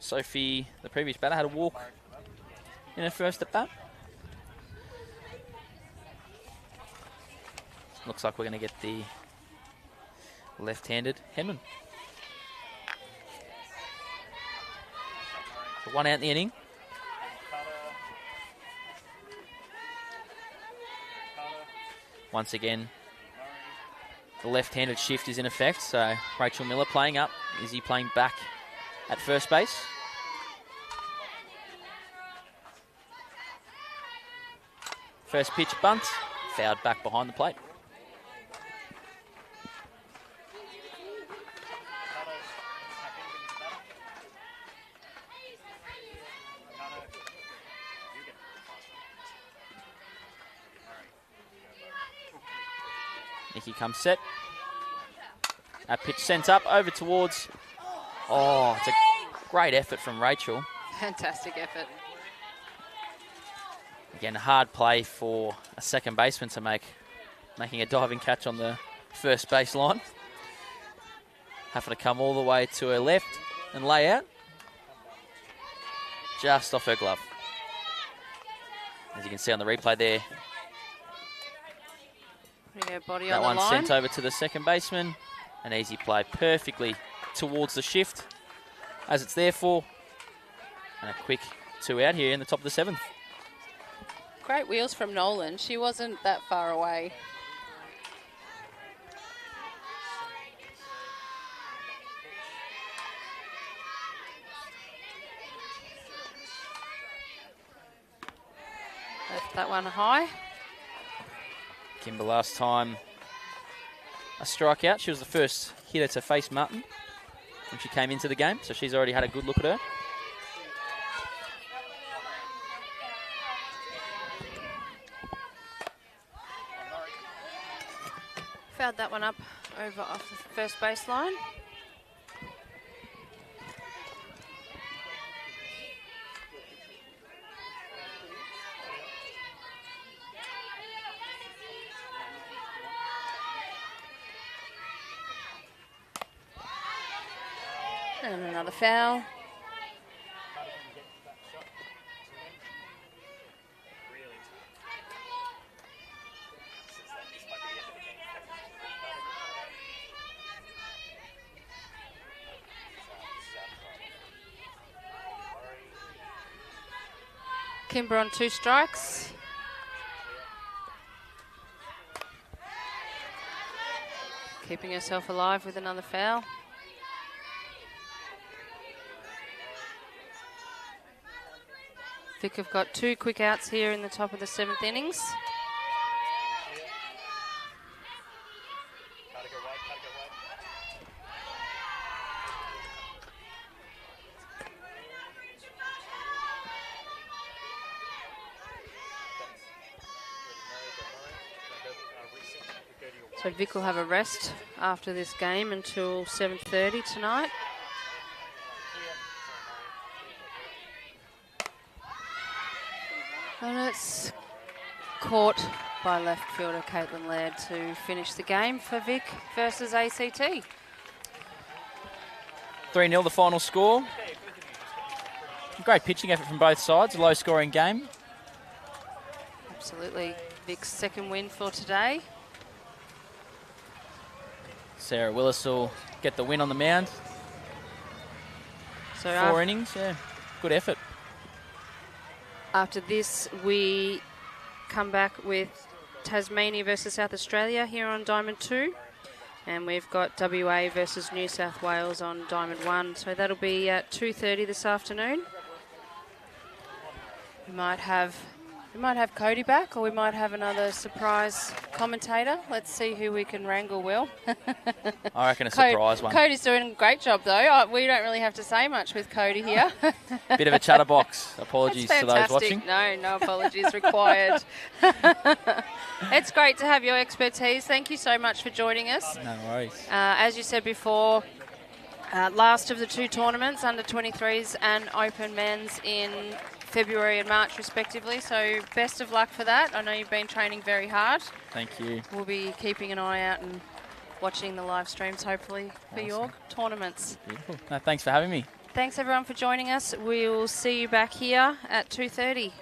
Sophie, the previous batter, had a walk in her first at bat. Looks like we're going to get the left-handed Henman. So 1 out in the inning. Once again, the left-handed shift is in effect, so Rachel Miller playing up. Izzy playing back at first base. First pitch bunt, fouled back behind the plate. Nikki comes set. That pitch sent up over towards... Oh, it's a great effort from Rachel.
Fantastic effort.
Again, a hard play for a second baseman to make, making a diving catch on the first base line. Having to come all the way to her left and lay out. Just off her glove. As you can see on the replay there,
Putting her body
that
on
one
the line.
sent over to the second baseman. An easy play perfectly towards the shift, as it's there for. And a quick 2 out here in the top of the 7th.
Great wheels from Nolan. She wasn't that far away. Left that one high.
Kimber last time a strikeout. She was the first hitter to face Martin when she came into the game, so she's already had a good look at her.
Fouled that one up over off the first baseline. And another foul. Kimber on 2 strikes. Keeping herself alive with another foul. Vic have got 2 quick outs here in the top of the 7th innings. So Vic will have a rest after this game until 7:30 tonight. And it's caught by left fielder Caitlin Laird to finish the game for Vic versus ACT.
3-0 the final score. Great pitching effort from both sides, a low-scoring game.
Absolutely. Vic's second win for today.
Sarah Willis will get the win on the mound.
So
4 innings, yeah, good effort.
after this, we come back with Tasmania versus South Australia here on Diamond 2. And we've got WA versus New South Wales on Diamond 1. So that'll be at 2:30 this afternoon. We might have Cody back, or we might have another surprise commentator. Let's see who we can wrangle, Will.
I reckon a surprise one.
Cody's doing a great job, though. We don't really have to say much with Cody here.
Bit of a chatterbox. Apologies to those watching.
No apologies required. It's great to have your expertise. Thank you so much for joining us.
No worries.
As you said before, last of the two tournaments, under 23s and Open Men's in February and March respectively, so best of luck for that. I know you've been training very hard.
Thank you.
We'll be keeping an eye out and watching the live streams hopefully for your tournaments.
Beautiful. No, thanks for having me.
Thanks everyone for joining us. We'll see you back here at 2:30.